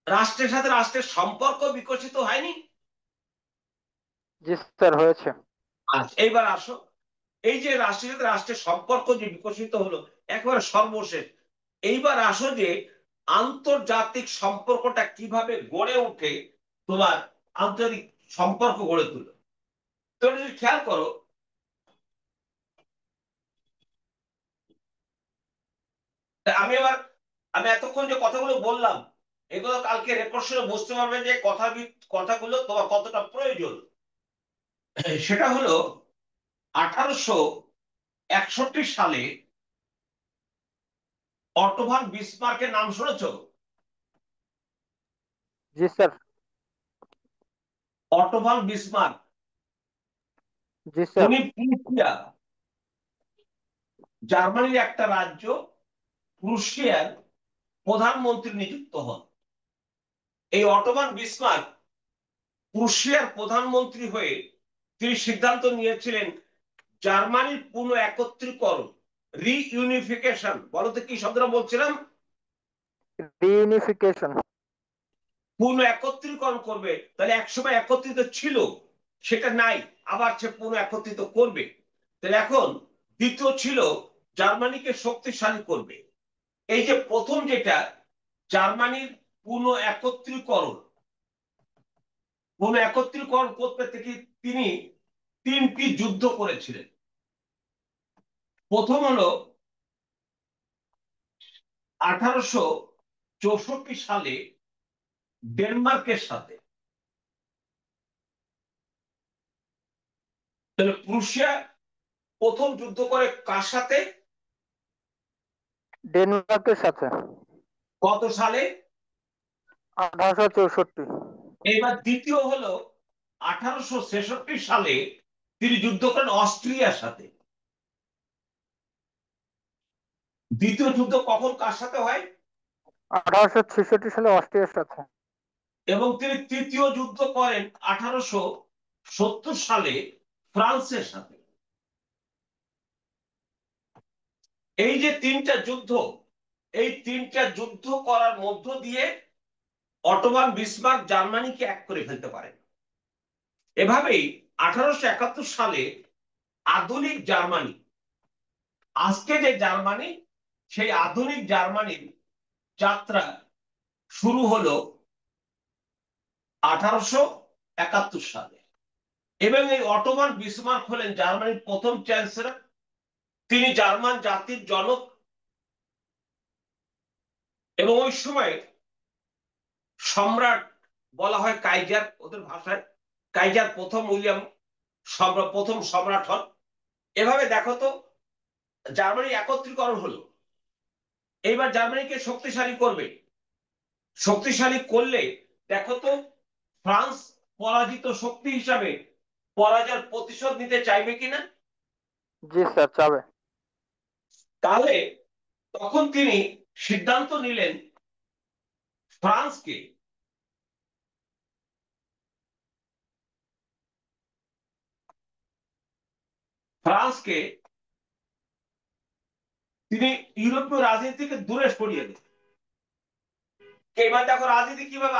Speaker 1: রাষ্ট্রের সাথে রাষ্ট্রের সম্পর্ক বিকশিত হয়নি।
Speaker 2: জি স্যার, হয়েছে।
Speaker 1: আচ্ছা এইবার আসো, এই যে রাষ্ট্রের সাথে রাষ্ট্রের সম্পর্ক যে বিকশিত হলো একেবারে সর্বশেষ, এইবার আসো যে আন্তর্জাতিক সম্পর্কটা কিভাবে গড়ে ওঠে, তোমার আন্তর্জাতিক সম্পর্ক গড়ে তুলো। তোমরা যদি খেয়াল করো, আমি এতক্ষণ যে কথাগুলো বললাম এগুলো কালকে রেকর্ড শুনে বুঝতে পারবে যে কথাগুলো তোমার কতটা প্রয়োজন। সেটা হলো 1861 সালে অটো ভান বিসমার্কের নাম শুনেছো?
Speaker 2: জি স্যার।
Speaker 1: অটো ভান বিসমার্ক,
Speaker 2: জি স্যার।
Speaker 1: উনি প্রুশিয়া, জার্মানির একটা রাজ্য, প্রুশিয়ার প্রধানমন্ত্রী নিযুক্ত হন। এই অটোমান বিসমার্ক প্রুশিয়ার প্রধানমন্ত্রী হয়ে তিনি সিদ্ধান্ত নিয়েছিলেন জার্মানির পুনঃ একত্রীকরণ, রিইউনিফিকেশন। বলতে কি শব্দটা বলছিলাম?
Speaker 2: রিইউনিফিকেশন।
Speaker 1: পুনঃ একত্রীকরণ করবে। তাহলে একসময় একত্রিত ছিল, সেটা নাই, আবার সে পুনঃ একত্রিত করবে। তাহলে এখন দ্বিতীয় ছিল জার্মানিকে শক্তিশালী করবে। এই যে প্রথম যেটা জার্মানির পুনঃ একত্রীকরণ, একত্রীকরণ করতে থেকে তিনি 3টি যুদ্ধ করেছিলেন। প্রথম হলো 1864 সালে ডেনমার্কের সাথে। তাহলে প্রুশিয়া প্রথম যুদ্ধ করে কার সাথে?
Speaker 2: ডেনমার্কের সাথে।
Speaker 1: কত সালে?
Speaker 2: 1864।
Speaker 1: এবার দ্বিতীয় হলো 1866 সালে তিনি যুদ্ধ করেন অস্ট্রিয়ার সাথে। দ্বিতীয় যুদ্ধ কখন কার সাথে হয়?
Speaker 2: 1866 সালে অস্ট্রিয়ার সাথে।
Speaker 1: এবং তিনি তৃতীয় যুদ্ধ করেন 1870 সালে ফ্রান্সের সাথে। এই যে তিনটা যুদ্ধ, এই তিনটা যুদ্ধ করার মধ্য দিয়ে অটোমান বিসমার্ক জার্মানিকে এক করে ফেলতে পারেন। এভাবেই 1871 সালে আধুনিক জার্মানি, আজকে যে জার্মানি, সেই আধুনিক জার্মানির যাত্রা শুরু হলো 1871 সালে। এবং এই অটোমান বিসমার্ক হলেন জার্মানির প্রথম চ্যান্সেলর। তিনি জার্মান জাতির জনক। এবং ওই সময় সম্রাট বলা হয় কাইজার, ওদের ভাষায় কাইজার প্রথম উইলিয়াম প্রথম সম্রাট হন। এভাবে দেখো তো জার্মানি একত্রীকরণ হলো। এইবার জার্মানিকে শক্তিশালী করবে। শক্তিশালী করলে দেখো তো ফ্রান্স পরাজিত শক্তি হিসাবে পরাজয়ের প্রতিশোধ নিতে চাইবে কিনা।
Speaker 2: জি স্যার, চাবে।
Speaker 1: তাহলে তখন তিনি সিদ্ধান্ত নিলেন ফ্রান্সকে ফ্রান্সকে তিনি ইউরোপীয় রাজনীতি থেকে দূরে সরিয়ে দেন। এবার দেখো রাজনীতি কিভাবে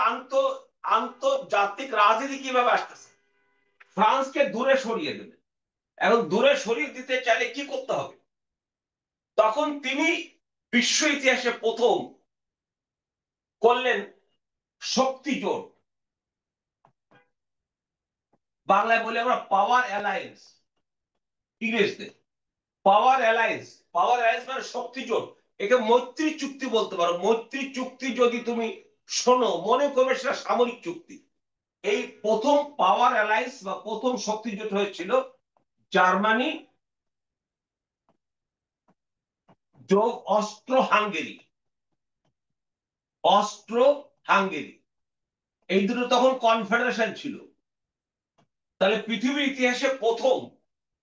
Speaker 1: আন্তর্জাতিক রাজনীতি কিভাবে আসতেছে। ফ্রান্সকে দূরে সরিয়ে দেবে। এখন দূরে সরিয়ে দিতে চাইলে কি করতে হবে? তখন তিনি বিশ্ব ইতিহাসে প্রথম করলেন শক্তি জোট, বাংলায় বলি আমরা পাওয়ার অ্যালায়েন্স, ইংরেজিতে পাওয়ার অ্যালায়েন্স। পাওয়ার অ্যালায়েন্স মানে শক্তি জোট। একে মৈত্রী চুক্তি বলতে পারো। মৈত্রী চুক্তি যদি তুমি শোনো মনে করবে সেটা সামরিক চুক্তি। এই প্রথম পাওয়ার অ্যালায়েন্স বা প্রথম শক্তি জোট হয়েছিল জার্মানি যোগ অস্ট্রো হাঙ্গেরি। অস্ট্রো হাঙ্গেরি এই দুটো তখন কনফেডারেশন ছিল। তাহলে পৃথিবীর ইতিহাসে প্রথম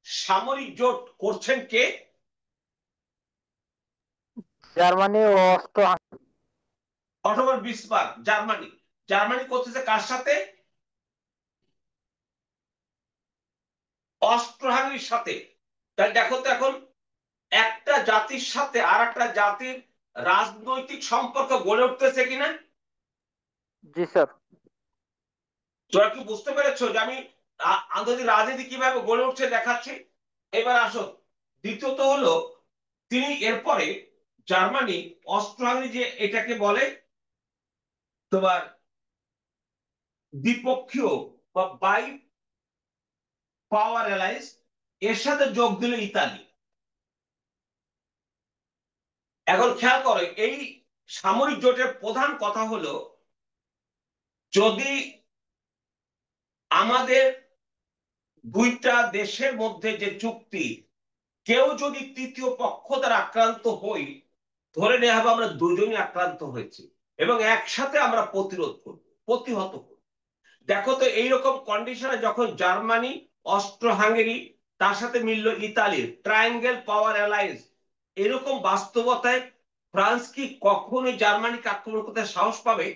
Speaker 1: সামরিক জোট করছেন কে?
Speaker 2: জার্মানি ও Austro
Speaker 1: Ottoman Bismarck, Germany. Germany করতেছে কার সাথে? অস্ট্রো হাঙ্গেরির সাথে। তাহলে দেখো তো এখন একটা জাতির সাথে আর একটা জাতির রাজনৈতিক সম্পর্ক গড়ে উঠতেছে কিনা?
Speaker 2: জি স্যার।
Speaker 1: তোমরা কি বুঝতে পেরেছো যে আমি আন্তর্জাতিক রাজনীতি কিভাবে গড়ে উঠছে দেখাচ্ছি? এবার আসো, দ্বিতীয়ত হলো তিনি এরপরে জার্মানি অস্ট্রো হাঙ্গেরি যে এটাকে বলে তোমার দ্বিপক্ষীয় বা বাই পাওয়ার অ্যালায়েন্স, এর সাথে যোগ দিল ইতালি। এখন খেয়াল করো এই সামরিক জোটের প্রধান কথা হলো যদি আমাদের দুইটা দেশের মধ্যে যে চুক্তি কেউ যদি তৃতীয় পক্ষ দ্বারা আক্রান্ত হই, ধরে নেওয়া হবে আমরা দুজনই আক্রান্ত হয়েছি এবং একসাথে আমরা প্রতিরোধ করব, প্রতিহত করব। দেখো তো এইরকম কন্ডিশনে যখন জার্মানি অস্ট্রো হাঙ্গেরি তার সাথে মিলল ইতালির ট্রায়াঙ্গেল পাওয়ার অ্যালায়েন্স, এরকম বাস্তবতায় ফ্রান্স কি কখনোই জার্মানিকে আক্রমণ করতে সাহস পাবে?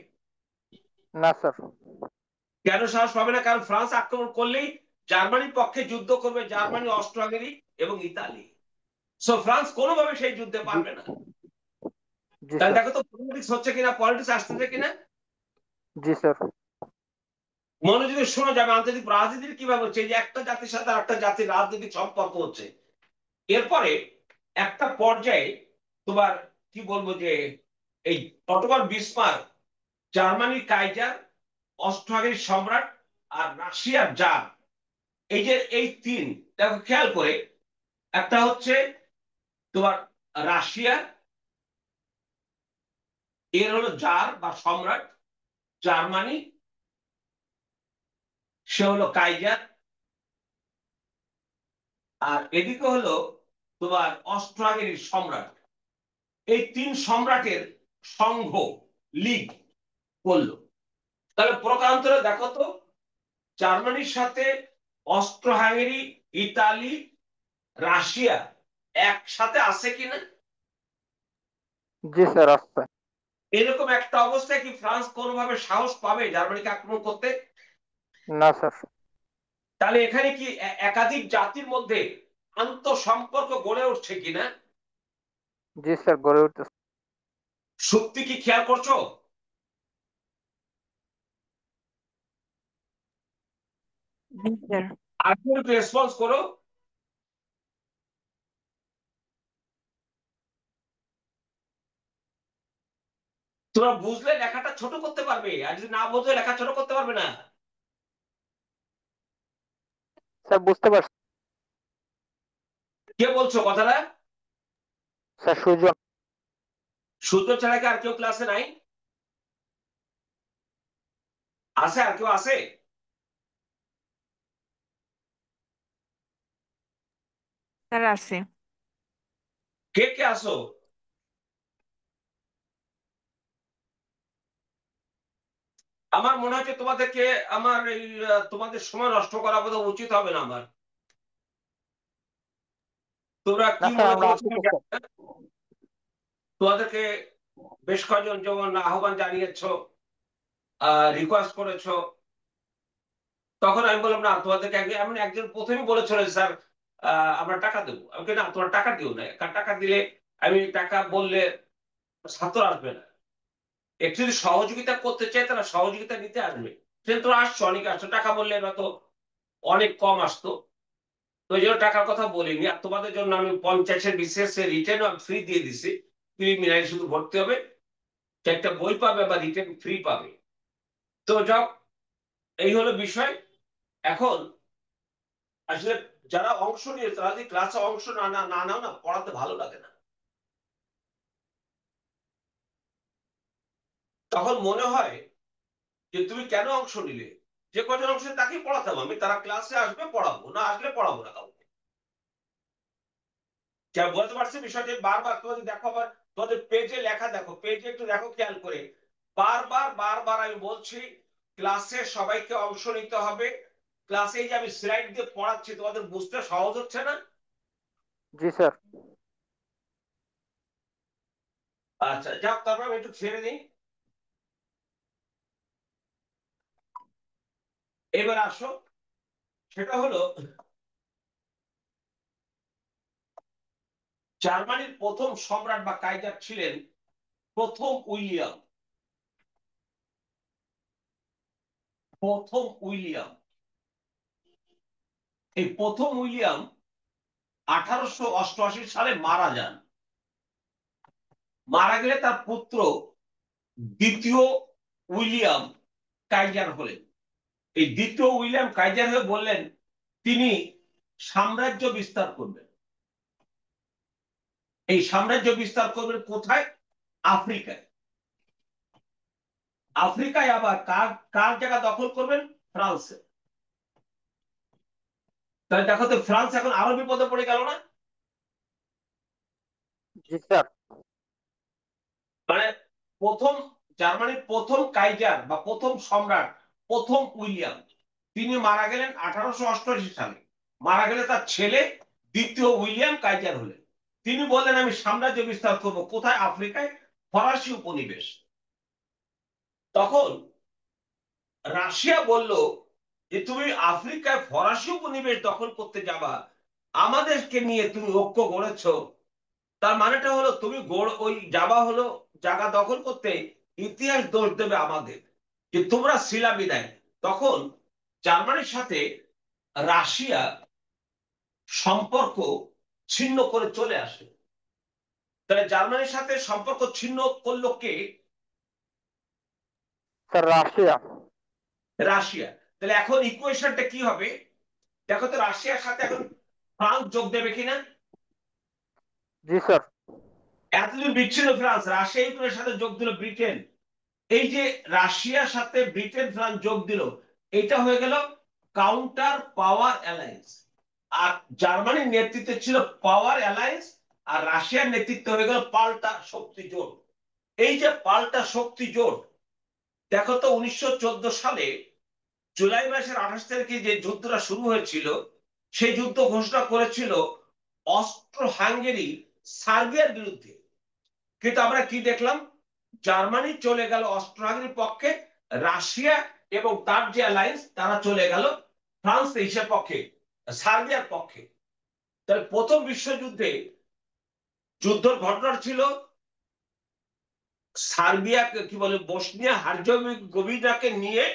Speaker 2: না স্যার।
Speaker 1: কেন সাহস পাবে না? কারণ ফ্রান্স আক্রমণ করলেই জার্মানির পক্ষে যুদ্ধ করবে জার্মানি, অস্ট্রো হাঙ্গেরি এবং ইতালি। সো ফ্রান্স কোনোভাবে সেই যুদ্ধে
Speaker 2: জি
Speaker 1: পারবে না।
Speaker 2: জি
Speaker 1: তাহলে
Speaker 2: স্যার।
Speaker 1: দেখো তো পলিটিক্স হচ্ছে কিনা, পলিটিক্স আসতেছে কিনা।
Speaker 2: জি স্যার।
Speaker 1: মনে যদি শোনা যাবে আন্তর্জাতিক রাজনীতির কিভাবে হচ্ছে, যে একটা জাতির সাথে একটা জাতির রাজনৈতিক সম্পর্ক হচ্ছে। এরপরে একটা পর্যায়ে তোমার কি বলবো যে এই অটোমান বিসমার্ক, জার্মানির কাইজার, অস্ট্রো হাঙ্গেরির সম্রাট আর রাশিয়ার জার, এই যে এই তিন, দেখো খেয়াল করে একটা হচ্ছে তোমার রাশিয়া, এর হলো জার বা সম্রাট, জার্মানি সে হলো কাইজার, আর এদিকে হলো তোমার অস্ট্রো হাঙ্গেরির সম্রাট। এই তিন সম্রাটের সংঘ, লিগ করলো। তাহলে প্রকারান্তরে দেখো তো জার্মানির সাথে অস্ট্রো হাঙ্গেরি, ইতালি, রাশিয়া একসাথে আছে কিনা?
Speaker 2: জি স্যার আসছে।
Speaker 1: এরকম একটা অবস্থায় কি ফ্রান্স কোনোভাবে সাহস পাবে জার্মানিকে আক্রমণ করতে?
Speaker 2: না স্যার।
Speaker 1: তাহলে এখানে কি একাধিক জাতির মধ্যে আন্তঃসম্পর্ক গড়ে উঠছে কিনা?
Speaker 2: জি স্যার গড়ে উঠতেছে।
Speaker 1: সত্যি কি খেয়াল করছো?
Speaker 3: জি স্যার।
Speaker 1: আর একটু রেসপন্স করো। তোমরা বুঝলে লেখাটা ছোট করতে পারবে, আর যদি না বুঝলে লেখা ছোট করতে পারবে না।
Speaker 2: স্যার বুঝতে পারছি।
Speaker 1: কে বলছো কথাটা?
Speaker 2: স্যার সুজন।
Speaker 1: সূর্য ছাড়া কি আর কেউ ক্লাসে নাই? আছে আর কেউ আছে?
Speaker 3: স্যার আছে।
Speaker 1: কে কে আসো? আমার মনে হচ্ছে তোমাদেরকে আমার এই তোমাদের সময় নষ্ট করা বোধহয় উচিত হবে না আমার। তোমরা
Speaker 2: না
Speaker 1: কি
Speaker 2: স্যার
Speaker 1: মনে
Speaker 2: আমরা
Speaker 1: করেছো
Speaker 2: আছি তো
Speaker 1: আমি
Speaker 2: স্যার।
Speaker 1: জানি না। তোমাদেরকে বেশ কয়েকজন যেমন আহ্বান জানিয়েছো, রিকোয়েস্ট করেছো, তখন আমি বললাম না তোমাদেরকে এমন একজন প্রথমেই বলেছিল স্যার আমরা টাকা দেবো। আমি বলি, না তোমার টাকা দিও না, কারণ টাকা দিলে আমি টাকা বললে ছাত্র আসবে না। একটু যদি সহযোগিতা করতে চাই তারা সহযোগিতা নিতে আসবে। কিন্তু তোরা আসছো, অনেকে আসছো, টাকা বললে এরা তো অনেক কম আসতো। তো এই জন্য টাকার কথা বলিনি। আর তোমাদের জন্য আমি 50-এর বিশেষ রিটেন ফ্রি দিয়ে দিছি। প্রিলিমিনারি শুধু ভর্তি হবে, একটা বই পাবে বা রিটেন ফ্রি পাবে। তো যাও, এই হলো বিষয়। এখন আসলে যারা অংশ নিয়ে, তারা যদি ক্লাসে অংশ না নাও না, পড়াতে ভালো লাগে না। তখন মনে হয় যে তুমি কেন অংশ নিলে, যে কজন অংশ নিলে তাকেই পড়াতাম আমি, তারা ক্লাসে আসবে, পড়াবো, না আসলে পড়াবো না কাউকে। যা বলতে পারছি বিষয়টি, বারবার তোমাদের দেখো, আবার তোমাদের পেজে লেখা দেখো, পেজে একটু দেখো খেয়াল করে, বারবার বারবার আমি বলছি ক্লাসে সবাইকে অংশ নিতে হবে। ক্লাসে এই যে আমি স্লাইড দিয়ে পড়াচ্ছি, তোমাদের বুঝতে সহজ হচ্ছে না?
Speaker 2: জি স্যার।
Speaker 1: আচ্ছা যাক, তারপর আমি একটু ছেড়ে দিই। এবার আসো, সেটা হলো জার্মানির প্রথম সম্রাট বা কাইজার ছিলেন প্রথম উইলিয়াম। প্রথম উইলিয়াম, এই প্রথম উইলিয়াম 1888 সালে মারা যান। মারা গেলে তার পুত্র দ্বিতীয় উইলিয়াম কাইজার হলেন। এই দ্বিতীয় উইলিয়াম কাইজার হয়ে বললেন তিনি সাম্রাজ্য বিস্তার করবেন। এই সাম্রাজ্য বিস্তার করবেন কোথায়? আফ্রিকায়। আফ্রিকায় আবার কার কার জায়গা দখল করবেন? ফ্রান্সে। তাহলে দেখো তো, ফ্রান্স এখন আরো বিপদে পড়ে গেল না?
Speaker 2: জি স্যার।
Speaker 1: মানে প্রথম, জার্মানির প্রথম কাইজার বা প্রথম সম্রাট, প্রথম উইলিয়াম, তিনি মারা গেলেন 1888 সালে। মারা গেলে তার ছেলে দ্বিতীয় উইলিয়াম কাইজার হলেন। তিনি বললেন আমি সাম্রাজ্য বিস্তার করবো কোথায়? আফ্রিকায়, ফরাসি উপনিবেশ। তখন রাশিয়া বলল যে তুমি আফ্রিকায় ফরাসি উপনিবেশ দখল করতে যাবা, আমাদেরকে নিয়ে তুমি ঐক্য গড়েছো, তার মানেটা হলো তুমি ওই যাবা হলো জায়গা দখল করতে, ইতিহাস দোষ দেবে আমাদের যে তোমরা ছিলা বিদায়। তখন জার্মানির সাথে রাশিয়া সম্পর্ক ছিন্ন করে চলে আসে। তাহলে জার্মানির সাথে সম্পর্ক ছিন্ন করলো কে?
Speaker 2: Sir Russia.
Speaker 1: রাশিয়া। তাহলে এখন ইকুয়েশনটা কি হবে? দেখো তো, রাশিয়ার সাথে এখন ফ্রান্স যোগ দেবে কিনা?
Speaker 2: জি স্যার।
Speaker 1: এতদিন বিচ্ছিন্ন ফ্রান্স, রাশিয়া ইউক্রেনের সাথে যোগ দিল ব্রিটেন। এই যে রাশিয়ার সাথে ব্রিটেন ফ্রান্স যোগ দিল, এটা হয়ে গেল কাউন্টার পাওয়ার অ্যালায়েন্স। আর জার্মানির নেতৃত্বে ছিল পাওয়ার অ্যালায়েন্স, আর রাশিয়ার নেতৃত্ব হয়ে গেল পাল্টা শক্তি জোট। এই যে পাল্টা শক্তি জোট, দেখো তো 1914 সালে জুলাই মাসের 28 তারিখে যে যুদ্ধটা শুরু হয়েছিল, সেই যুদ্ধ ঘোষণা করেছিল অস্ট্রো হাঙ্গেরি সার্বিয়ার বিরুদ্ধে। কিন্তু আমরা কি দেখলাম? জার্মানি চলে গেল অস্ট্রো হাঙ্গেরির পক্ষে, রাশিয়া এবং তার যে অ্যালায়েন্স তারা চলে গেল ফ্রান্স দেশের পক্ষে, সার্বিয়ার পক্ষে। তাহলে প্রথম বিশ্বযুদ্ধে যুদ্ধের ঘটনা ছিল সার্বিয়া, কি বলে, বসনিয়া হার্জেগোভিনাকে নিয়ে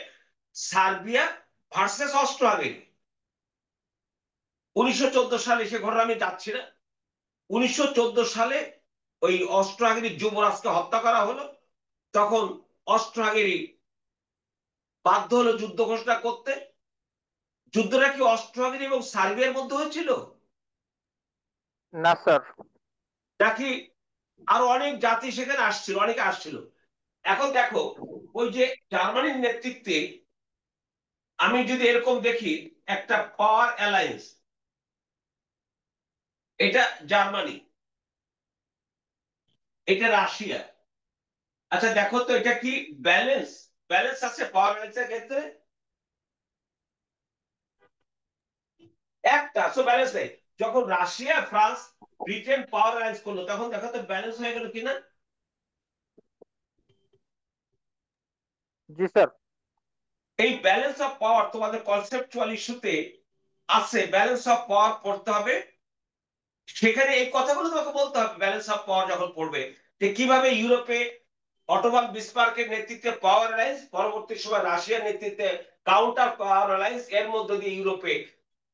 Speaker 1: সার্বিয়া ভার্সেস অস্ট্রো হাঙ্গেরি। 1914 সালে সে ঘটনা, আমি যাচ্ছি না। 1914 সালে ওই অস্ট্রো হাঙ্গেরির যুবরাজকে হত্যা করা হলো। তখন অস্ট্রো হাঙ্গেরি বাধ্য হলো যুদ্ধ ঘোষণা করতে। যুদ্ধটা কি অস্ট্রো হাঙ্গেরি এবং সার্বিয়ার মধ্যে হয়েছিল,
Speaker 2: না স্যার।
Speaker 1: নাকি আরো অনেক জাতি সেখানে আসছিল, অনেকে আসছিল? এখন দেখো, ওই যে জার্মানির নেতৃত্বে আমি যদি এরকম দেখি, একটা পাওয়ার অ্যালায়েন্স, এটা জার্মানি, এটা রাশিয়া। আচ্ছা দেখো তো, এটা কি ব্যালেন্স? ব্যালেন্স আছে পাওয়ার অ্যালায়েন্সের ক্ষেত্রে? একটা সো ব্যালেন্স নেই। যখন রাশিয়া, ফ্রান্স, ব্রিটেন পাওয়ার অ্যালায়েন্স করলো, তখন দেখো তো ব্যালেন্স হয়ে গেল কিনা?
Speaker 2: জি স্যার।
Speaker 1: এই ব্যালেন্স অফ পাওয়ার তোমাদের কনসেপচুয়াল ইস্যুতে আছে, ব্যালেন্স অফ পাওয়ার পড়তে হবে। সেখানে এই কথাগুলো তোমাকে বলতে হবে ব্যালেন্স অফ পাওয়ার যখন পড়বে, যে কিভাবে ইউরোপে অটোমান বিসমার্কের নেতৃত্বে পাওয়ার অ্যালায়েন্স, পরবর্তী সময় রাশিয়ার নেতৃত্বে কাউন্টার পাওয়ার অ্যালায়েন্স, এর মধ্য দিয়ে ইউরোপে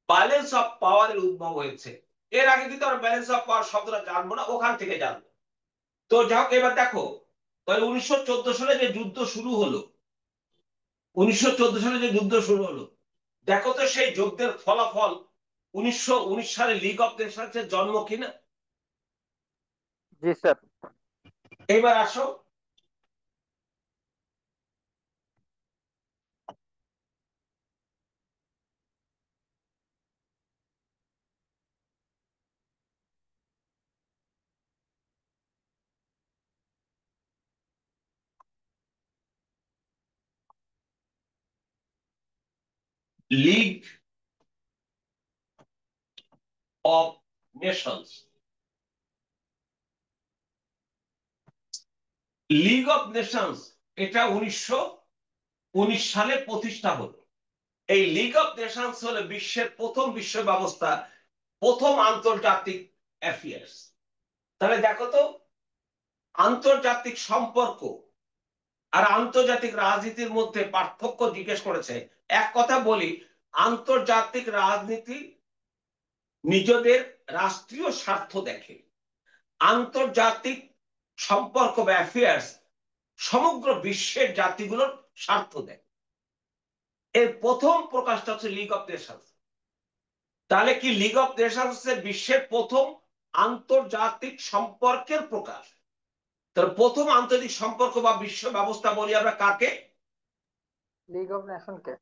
Speaker 1: ব্যালেন্স অফ পাওয়ারের উদ্ভব হয়েছে। এর আগে কিন্তু আমরা ব্যালেন্স অফ পাওয়ার শব্দটা জানবো না, ওখান থেকে জানবো। তো যাই হোক, এবার দেখো, 1914 সালে যে যুদ্ধ শুরু হলো, 1914 সালে যে যুদ্ধ শুরু হলো, দেখো তো সেই যুদ্ধের ফলাফল 1919 সালে লিগ অফ নেশনসের জন্ম কিনা।
Speaker 2: জি স্যার।
Speaker 1: এবার আসো, league of Nations, league of Nations এটা 1919 সালে প্রতিষ্ঠা হলো। এই লিগ অফ নেশনস হলো বিশ্বের প্রথম বিশ্ব ব্যবস্থা, প্রথম আন্তর্জাতিক অ্যাফেয়ার্স। তাহলে দেখো তো, আন্তর্জাতিক সম্পর্ক আর আন্তর্জাতিক রাজনীতির মধ্যে পার্থক্য জিজ্ঞেস করেছে। এক কথা বলি, আন্তর্জাতিক রাজনীতি নিজেদের রাষ্ট্রীয় স্বার্থ দেখে, আন্তর্জাতিক সম্পর্ক বা অ্যাফেয়ার্স সমগ্র বিশ্বের জাতিগুলোর স্বার্থ দেখে। এর প্রথম প্রকাশটা হচ্ছে লিগ অফ নেশনস। তাহলে কি লিগ অফ নেশনস বিশ্বের প্রথম আন্তর্জাতিক সম্পর্কের প্রকাশ। তাহলে প্রথম আন্তর্জাতিক সম্পর্ক বা বিশ্ব ব্যবস্থা বলি আমরা কাকে?
Speaker 2: লিগ অফ নেশনকে।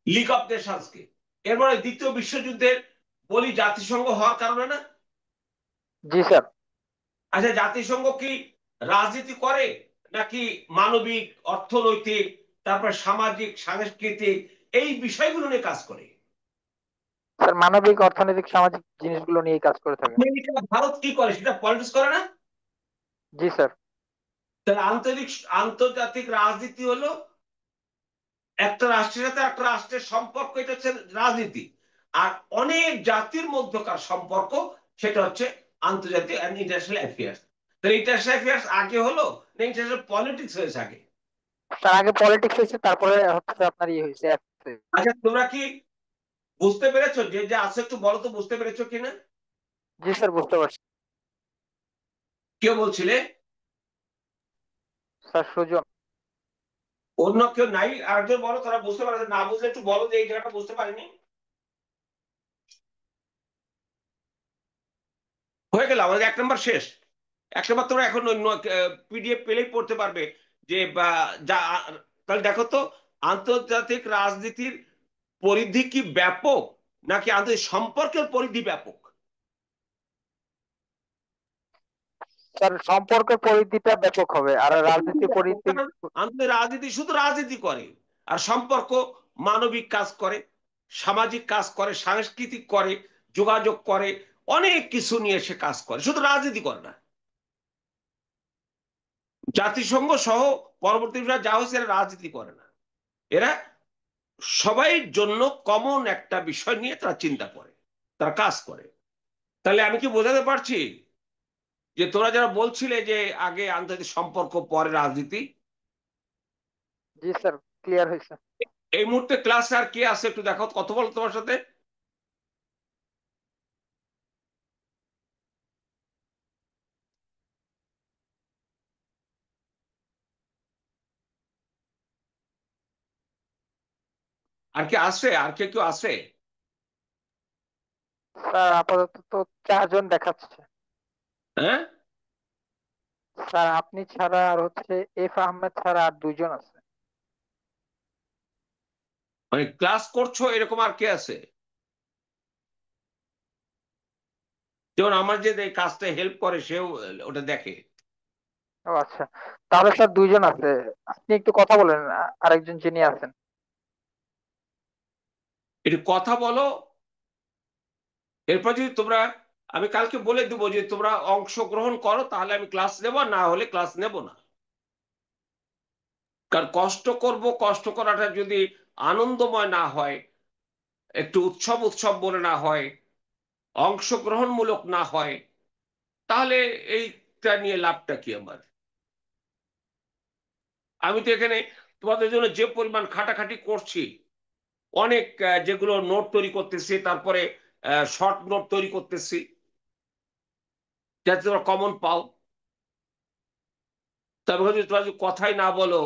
Speaker 1: লিগ অফ নেশনসকে। এরপরে দ্বিতীয় বিশ্বযুদ্ধের বলি জাতিসংঘ হওয়ার কারণে না?
Speaker 2: জি স্যার।
Speaker 1: আচ্ছা, জাতিসংঘ কি রাজনীতি করে নাকি মানবিক, অর্থনৈতিক, তারপর সামাজিক, সাংস্কৃতিক এই বিষয়গুলো নিয়ে কাজ করে?
Speaker 2: স্যার মানবিক, অর্থনৈতিক, সামাজিক জিনিসগুলো নিয়ে কাজ করে থাকে।
Speaker 1: আমেরিকা, ভারত কি করে সেটা পলিটিক্স করে না?
Speaker 2: জি স্যার।
Speaker 1: তাহলে আন্তর্জাতিক রাজনীতি হলো একটা রাষ্ট্রের সাথে একটা রাষ্ট্রের সম্পর্ক, এটা হচ্ছে রাজনীতি। আর অনেক জাতির মধ্যকার সম্পর্ক, সেটা হচ্ছে আন্তর্জাতিক ইন্টারন্যাশনাল অ্যাফেয়ার্স। তাহলে ইন্টারন্যাশনাল অ্যাফেয়ার্স আগে হলো না ইন্টারন্যাশনাল পলিটিক্স হয়েছে আগে?
Speaker 2: তার আগে পলিটিক্স হয়েছে, তারপরে হচ্ছে আপনার ইয়ে হয়েছে।
Speaker 1: আচ্ছা, তোমরা কি বুঝতে পেরেছো? যে যে আছে একটু বলো তো, বুঝতে পেরেছো কিনা?
Speaker 2: জি স্যার, বুঝতে পারছি।
Speaker 1: কেউ বলছিলে?
Speaker 2: স্যার সুজন।
Speaker 1: অন্য কেউ নাই? আরেকজন বলো, তারা বুঝতে পারে। না বুঝলে একটু বলো যে এই জায়গাটা বুঝতে পারিনি। হয়ে গেল আমাদের 1 নম্বর শেষ। 1 নম্বর তোমরা এখন পিডিএফ পেলেই পড়তে পারবে যে বা যা। তাহলে দেখো তো, আন্তর্জাতিক রাজনীতির পরিধি কি ব্যাপক নাকি আন্তর্জাতিক সম্পর্কের পরিধি ব্যাপক?
Speaker 2: স্যার সম্পর্কের পরিধিটা ব্যাপক হবে, আর রাজনীতি পরিধি।
Speaker 1: কারণ আন্তর্জাতিক রাজনীতি শুধু রাজনীতি করে, আর সম্পর্ক মানবিক কাজ করে, সামাজিক কাজ করে, সাংস্কৃতিক করে, যোগাযোগ করে, অনেক কিছু নিয়ে সে কাজ করে, শুধু রাজনীতি করে না। জাতিসংঘ সহ পরবর্তী যা হয়েছে এরা রাজনীতি করে না, এরা সবাই জন্য কমন একটা বিষয় নিয়ে তারা চিন্তা করে, তারা কাজ করে। তাহলে আমি কি বোঝাতে পারছি যে তোরা যারা বলছিলে যে আগে আন্তর্জাতিক সম্পর্ক পরে রাজনীতি?
Speaker 2: জি স্যার, ক্লিয়ার হয়েছে।
Speaker 1: এই মুহূর্তে ক্লাসে আর কে আছে একটু দেখো, কত বল তোমার সাথে? আর কি আসে? আর কে কেউ আসে?
Speaker 2: স্যার আপাতত তো 4 জন দেখাচ্ছে।
Speaker 1: হ্যাঁ,
Speaker 2: স্যার আপনি ছাড়া আর হচ্ছে এফ আহমেদ ছাড়া আর 2 জন আছে।
Speaker 1: মানে ক্লাস করছো এরকম আর কে আছে? যেমন আমার যে এই কাজটা হেল্প করে সেও ওটা দেখে।
Speaker 2: ও আচ্ছা, তাহলে স্যার 2 জন আছে। আপনি একটু কথা বলেন আরেকজন যিনি আছেন।
Speaker 1: একটু কথা বলো। এরপর যদি তোমরা, আমি কালকে বলে দেবো যে তোমরা অংশগ্রহণ করো, তাহলে আমি ক্লাস নেব, না হলে ক্লাস নেব না। কারণ কষ্ট করব, কষ্ট করাটা যদি আনন্দময় না হয়, একটু উৎসব উৎসব বলে না হয়, অংশগ্রহণমূলক না হয়, তাহলে এইটা নিয়ে লাভটা কি আমার? আমি তো এখানে তোমাদের জন্য যে পরিমাণ খাটাখাটি করছি, অনেক যেগুলো নোট তৈরি করতেছি, তারপরে শর্ট নোট তৈরি করতেছি, যাতে তোমরা কমন পাও। তারপর যদি তোমরা যদি কথাই না বলো,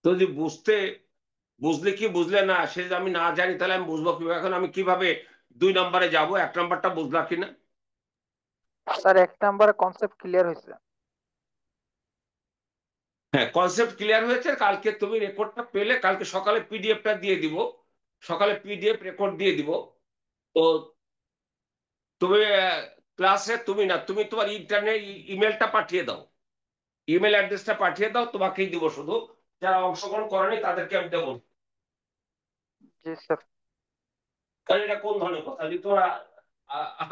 Speaker 1: তো যদি বুঝলে কি বুঝলে না, সে যদি আমি না জানি তাহলে আমি বুঝবো কিভাবে? এখন আমি কিভাবে 2 নম্বরে যাবো? 1 নম্বরটা বুঝলা কিনা?
Speaker 2: স্যার 1 নম্বরে কনসেপ্ট ক্লিয়ার হয়েছে।
Speaker 1: হ্যাঁ, কনসেপ্ট ক্লিয়ার হয়েছে। কালকে তুমি রেকর্ডটা পেলে কালকে সকালে পিডিএফটা দিয়ে দিব। সকালে পিডিএফ রেকর্ড দিয়ে দিব। তো তুমি ক্লাসে তুমি না, তুমি তোমার ইন্টারনেট ইমেলটা পাঠিয়ে দাও। ইমেল অ্যাড্রেসটা পাঠিয়ে দাও, তোমাকেই দিব শুধু। যারা অংশগ্রহণ করেনি তাদেরকে আমি দেবো না।
Speaker 2: জি স্যার।
Speaker 1: কারণ এটা কোন ধরনের কথা যে তোমরা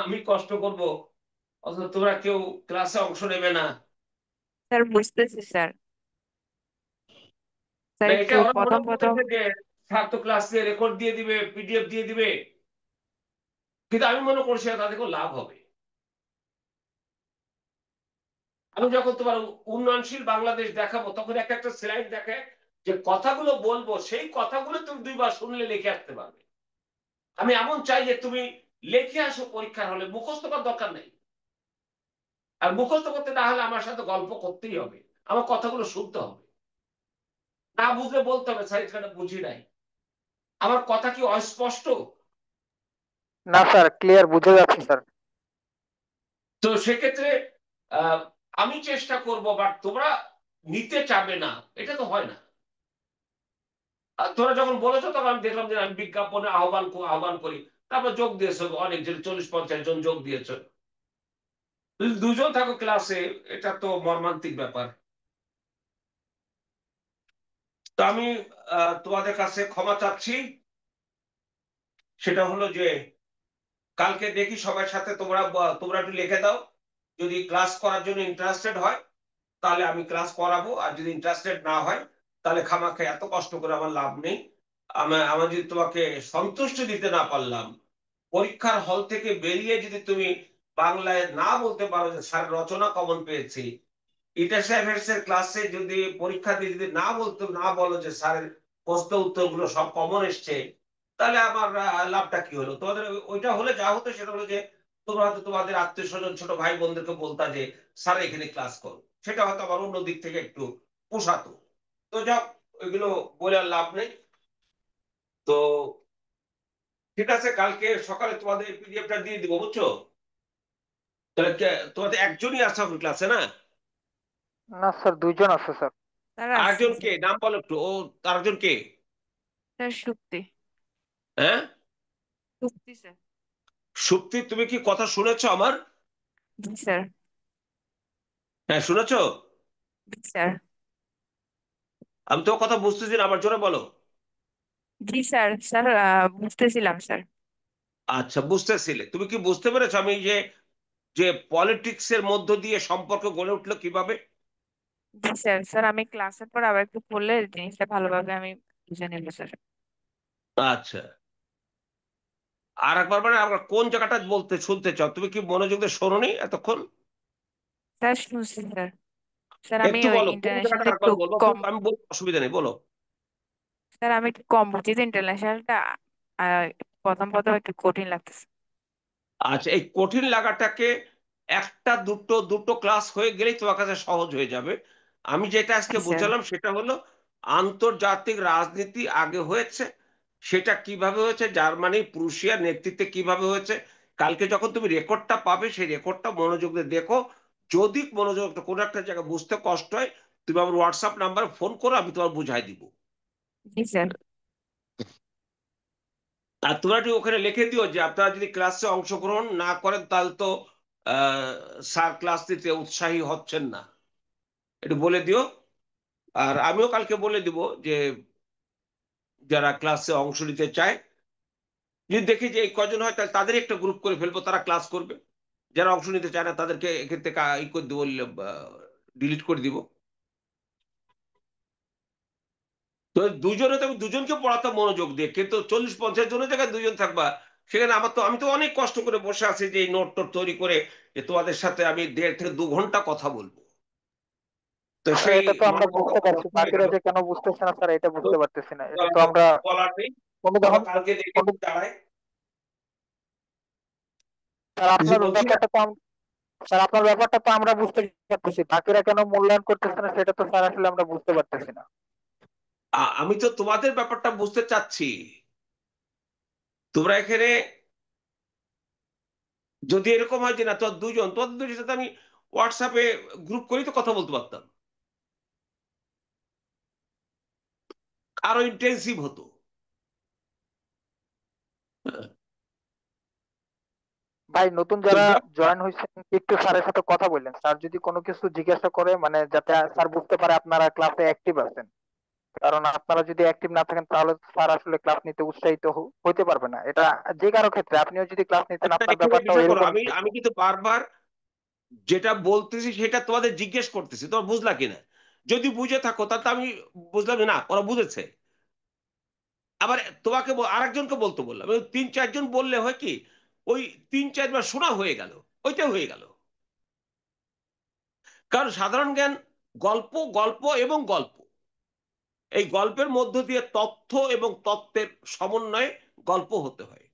Speaker 1: আমি কষ্ট করব অথচ তোমরা কেউ ক্লাসে অংশ নেবে না?
Speaker 3: স্যার বুঝতেছি স্যার। স্যার
Speaker 1: না, এটা
Speaker 3: একটু
Speaker 1: ওরা মনে
Speaker 3: প্রথম প্রথম।
Speaker 1: করতেছে যে স্যার তো ক্লাসে রেকর্ড দিয়ে দিবে, পিডিএফ দিয়ে দিবে, কিন্তু আমি মনে করছি না তাদের কোনো লাভ হবে। আমি যখন তোমার উন্নয়নশীল বাংলাদেশ দেখাবো তখন একটা একটা স্লাইড দেখে যে কথাগুলো বলবো, সেই কথাগুলো তুমি 2 বার শুনলে লিখে আসতে পারবে। আমি এমন চাই যে তুমি লিখে আসো পরীক্ষার হলে, মুখস্থ করার দরকার নেই। আর মুখস্থ করতে না হলে আমার সাথে গল্প করতেই হবে, আমার কথাগুলো শুনতে হবে। না বুঝলে বলতে হবে স্যার এটা বুঝি নাই, আমার কথা কি অস্পষ্ট?
Speaker 2: না স্যার, ক্লিয়ার বুঝে যাচ্ছে স্যার।
Speaker 1: তো সেক্ষেত্রে আহ, আমি চেষ্টা করব, বাট তোমরা নিতে চাবে না, এটা তো হয় না। আর তোরা যখন বলেছো তখন আমি দেখলাম যে আমি বিজ্ঞাপনে আহ্বান করি, তারপর যোগ দিয়েছো অনেকজন, 40-50 জন যোগ দিয়েছো। যদি 2 জন থাকো ক্লাসে, এটা তো মর্মান্তিক ব্যাপার। তো আমি তোমাদের কাছে ক্ষমা চাচ্ছি। সেটা হলো যে কালকে দেখি সবার সাথে তোমরা একটু লিখে দাও, যদি ক্লাস করার জন্য ইন্টারেস্টেড হয় তাহলে আমি ক্লাস করাবো, আর যদি ইন্টারেস্টেড না হয় তাহলে খামাখা এত কষ্ট করে আমার লাভ নেই। আমার যদি তোমাকে সন্তুষ্ট দিতে না পারলাম, পরীক্ষার হল থেকে বেরিয়ে যদি তুমি বাংলায় না বলতে পারো যে স্যার রচনা কমন পেয়েছি, ইন্টারস্যাফেটস এর ক্লাসে যদি পরীক্ষা দিয়ে যদি না বলো যে স্যারের প্রশ্ন উত্তরগুলো সব কমন এসছে, তাহলে আমার লাভটা কি হলো? তোমাদের ওইটা হলে যা হতো সেটা হলো যে তোমরা হয়তো তোমাদের আত্মীয় স্বজন, ছোট ভাই বোনদেরকে বলতা যে স্যার এখানে ক্লাস করো, সেটা হয়তো আমার অন্য দিক থেকে একটু পোষাতো। তো যাক, ওইগুলো বলে আর লাভ নেই। তো ঠিক আছে, কালকে সকালে তোমাদের পিডিএফটা দিয়ে দিব, বুঝছো? তাহলে তোমাদের একজনই আসতে হবে ক্লাসে, না?
Speaker 2: না স্যার, 2 জন আছে স্যার।
Speaker 3: স্যার আসছি
Speaker 1: আরেকজন কে,
Speaker 3: স্যার।
Speaker 1: নাম বলো একটু। ও, আরেকজন কে?
Speaker 3: স্যার সুপ্তি।
Speaker 1: হ্যাঁ,
Speaker 3: সুপ্তি স্যার।
Speaker 1: সুপ্তি, তুমি কি কথা শুনেছো আমার?
Speaker 3: জি স্যার।
Speaker 1: হ্যাঁ, শুনেছো?
Speaker 3: জি স্যার।
Speaker 1: আমি তো কথা বুঝতেছি না, আবার জোরে বলো।
Speaker 3: জি স্যার। স্যার বুঝতেছিলাম স্যার।
Speaker 1: আচ্ছা, বুঝতেছিলে? তুমি কি বুঝতে পেরেছো আমি যে যে পলিটিক্স এর মধ্য দিয়ে সম্পর্ক গড়ে উঠলো কিভাবে?
Speaker 3: জি স্যার। স্যার আমি ক্লাসের পর আবার একটু পড়লে জিনিসটা ভালোভাবে আমি বুঝে নেবো স্যার।
Speaker 1: আচ্ছা, আর একবার মানে আমরা কোন জায়গাটা শুনতে চাও? তুমি কি মনোযোগ দিয়ে শোনোনি এতক্ষণ?
Speaker 3: স্যার শুনছি স্যার। স্যার আমি
Speaker 1: একটু
Speaker 3: ওই
Speaker 1: বলো কোন জায়গাটা,
Speaker 3: ইন্টারন্যাশনাল একটু
Speaker 1: একবার বলবো তো,
Speaker 3: কম।
Speaker 1: আমি বলবো, অসুবিধা নেই, বলো।
Speaker 3: স্যার আমি একটু কম বুঝি তো ইন্টারন্যাশনালটা। আহ, প্রথম প্রথম একটু কঠিন লাগতেছে।
Speaker 1: আচ্ছা, এই কঠিন লাগাটাকে একটা দুটো দুটো ক্লাস হয়ে গেলেই তোমার কাছে সহজ হয়ে যাবে। আমি যেটা আজকে
Speaker 3: জি স্যার।
Speaker 1: বুঝালাম সেটা হলো আন্তর্জাতিক রাজনীতি আগে হয়েছে, সেটা কিভাবে হয়েছে, জার্মানি প্রুশিয়ার নেতৃত্বে কিভাবে হয়েছে। কালকে যখন তুমি রেকর্ডটা পাবে সেই রেকর্ডটা মনোযোগ দিয়ে দেখো। যদি মনোযোগ কোনো একটা জায়গায় বুঝতে কষ্ট হয়, তুমি আমার হোয়াটসঅ্যাপ নাম্বারে ফোন করো, আমি তোমার বুঝাই দিব।
Speaker 3: জি স্যার।
Speaker 1: আর তোমরা একটু ওখানে লিখে দিও যে আপনারা যদি ক্লাসে অংশগ্রহণ না করেন তাহলে তো স্যার ক্লাস দিতে উৎসাহী হচ্ছেন না, একটু বলে দিও। আর আমিও কালকে বলে দিব যে যারা ক্লাসে অংশ নিতে চায়, যদি দেখি যে এই কজন হয় তাহলে তাদেরই একটা গ্রুপ করে ফেলবো, তারা ক্লাস করবে। যারা অংশ নিতে চায় না তাদেরকে এক্ষেত্রে ই করে দিব, ডিলিট করে দিব। তো দুজনে তো আমি দুজনকে পড়াতাম মনোযোগ দিয়ে, কিন্তু 40-50 জনের জায়গায় 2 জন থাকবা, সেখানে আমি তো অনেক কষ্ট করে বসে আছি যে এই নোট টোট তৈরি করে যে তোমাদের সাথে আমি 1.5 থেকে 2 ঘন্টা কথা বলবো। তো
Speaker 2: স্যার
Speaker 1: সেই
Speaker 2: এটা তো আমরা
Speaker 1: মানসিকতা
Speaker 2: বুঝতে পারছি,
Speaker 1: নষ্ট হয়ে
Speaker 2: বাকিরা
Speaker 1: গেল।
Speaker 2: যে কেন বুঝতেছে না স্যার এটা
Speaker 1: তো
Speaker 2: বুঝতে পারতেছি না। এটা তো
Speaker 1: তো
Speaker 2: আমরা
Speaker 1: বলার নেই,
Speaker 2: কোনো
Speaker 1: চলো
Speaker 2: যখন
Speaker 1: কালকে দেখে
Speaker 2: কোনো
Speaker 1: দাঁড়াই।
Speaker 2: স্যার
Speaker 1: কিছু
Speaker 2: আপনার
Speaker 1: বলছি না।
Speaker 2: ব্যাপারটা তো স্যার আপনার ব্যাপারটা তো আমরা বুঝতে পারতেছি, বাকিরা কেন মূল্যায়ন করতেছে না সেটা তো স্যার আসলে আমরা বুঝতে পারতেছি না।
Speaker 1: আমি তো তোমাদের ব্যাপারটা বুঝতে চাচ্ছি। তোমরা এখানে যদি এরকম হয় যে না তোমাদের দুজনের সাথে আমি হোয়াটসঅ্যাপে গ্রুপ করেই তো কথা বলতে পারতাম, আরো ইন্টেন্সিভ হতো।
Speaker 2: ভাই নতুন
Speaker 1: তো
Speaker 2: যারা জয়েন হয়েছেন একটু স্যারের সাথে কথা বললেন, স্যার যদি কোনো কিছু জিজ্ঞাসা করে মানে যাতে স্যার বুঝতে পারে আপনারা ক্লাসে অ্যাক্টিভ আছেন, কারণ আপনারা যদি অ্যাক্টিভ না থাকেন তাহলে স্যার আসলে ক্লাস নিতে উৎসাহিত হইতে পারবে না। এটা যে কারো ক্ষেত্রে, আপনিও যদি ক্লাস নিতেন
Speaker 1: আচ্ছা,
Speaker 2: আপনার
Speaker 1: এখানে
Speaker 2: ব্যাপারটাও
Speaker 1: বিষয় করো,
Speaker 2: এরকম
Speaker 1: আমি
Speaker 2: হতো।
Speaker 1: আমি কিন্তু বারবার যেটা বলতেছি সেটা তোমাদের জিজ্ঞেস করতেছি, তোমরা বুঝলা কিনা। যদি বুঝে থাকো তাহলে তো আমি বুঝলাম যে না ওরা বুঝেছে। আবার তোমাকে আরেকজনকে বলতে বললাম, ওই 3-4 জন বললে হয় কি, ওই 3-4 বার শোনা হয়ে গেল, ওইটাই হয়ে গেল। কারণ সাধারণ জ্ঞান গল্প, গল্প এবং গল্প, এই গল্পের মধ্য দিয়ে তথ্য এবং তত্ত্বের সমন্বয়ে গল্প হতে হয়।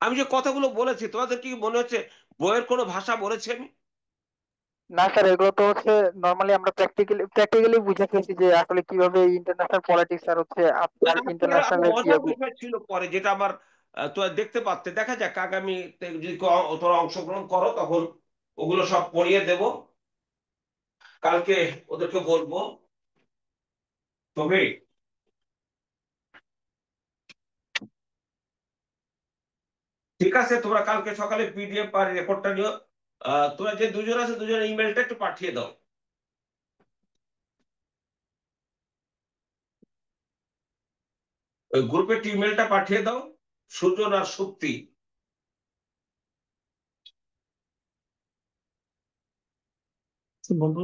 Speaker 1: আমি যে কথাগুলো বলেছি তোমাদের কি মনে হচ্ছে বইয়ের কোনো ভাষা বলেছি আমি?
Speaker 2: না স্যার, এগুলো তো হচ্ছে নর্মালি আমরা প্র্যাকটিক্যালি বুঝে ফেলছি যে আসলে কিভাবে ইন্টারন্যাশনাল পলিটিক্স আর হচ্ছে
Speaker 1: না,
Speaker 2: আপনার
Speaker 1: আরো
Speaker 2: ইন্টারন্যাশনাল
Speaker 1: মজার বিষয় ছিল পরে, যেটা আমার তোরা দেখতে পাচ্ছে। দেখা যাক আগামী যদি তোরা অংশগ্রহণ করো তখন ওগুলো সব পড়িয়ে দেব, কালকে ওদেরকে বলবো। তবে ঠিক আছে, তোমরা কালকে সকালে পিডিএফ আর রেকর্ডটা নিও। তোরা যে দুজন আছে দুজনের ইমেলটা একটু পাঠিয়ে দাও, ওই গ্রুপে একটু ইমেলটা পাঠিয়ে দাও, সুজন আর সুপ্তি।
Speaker 4: বন্ধ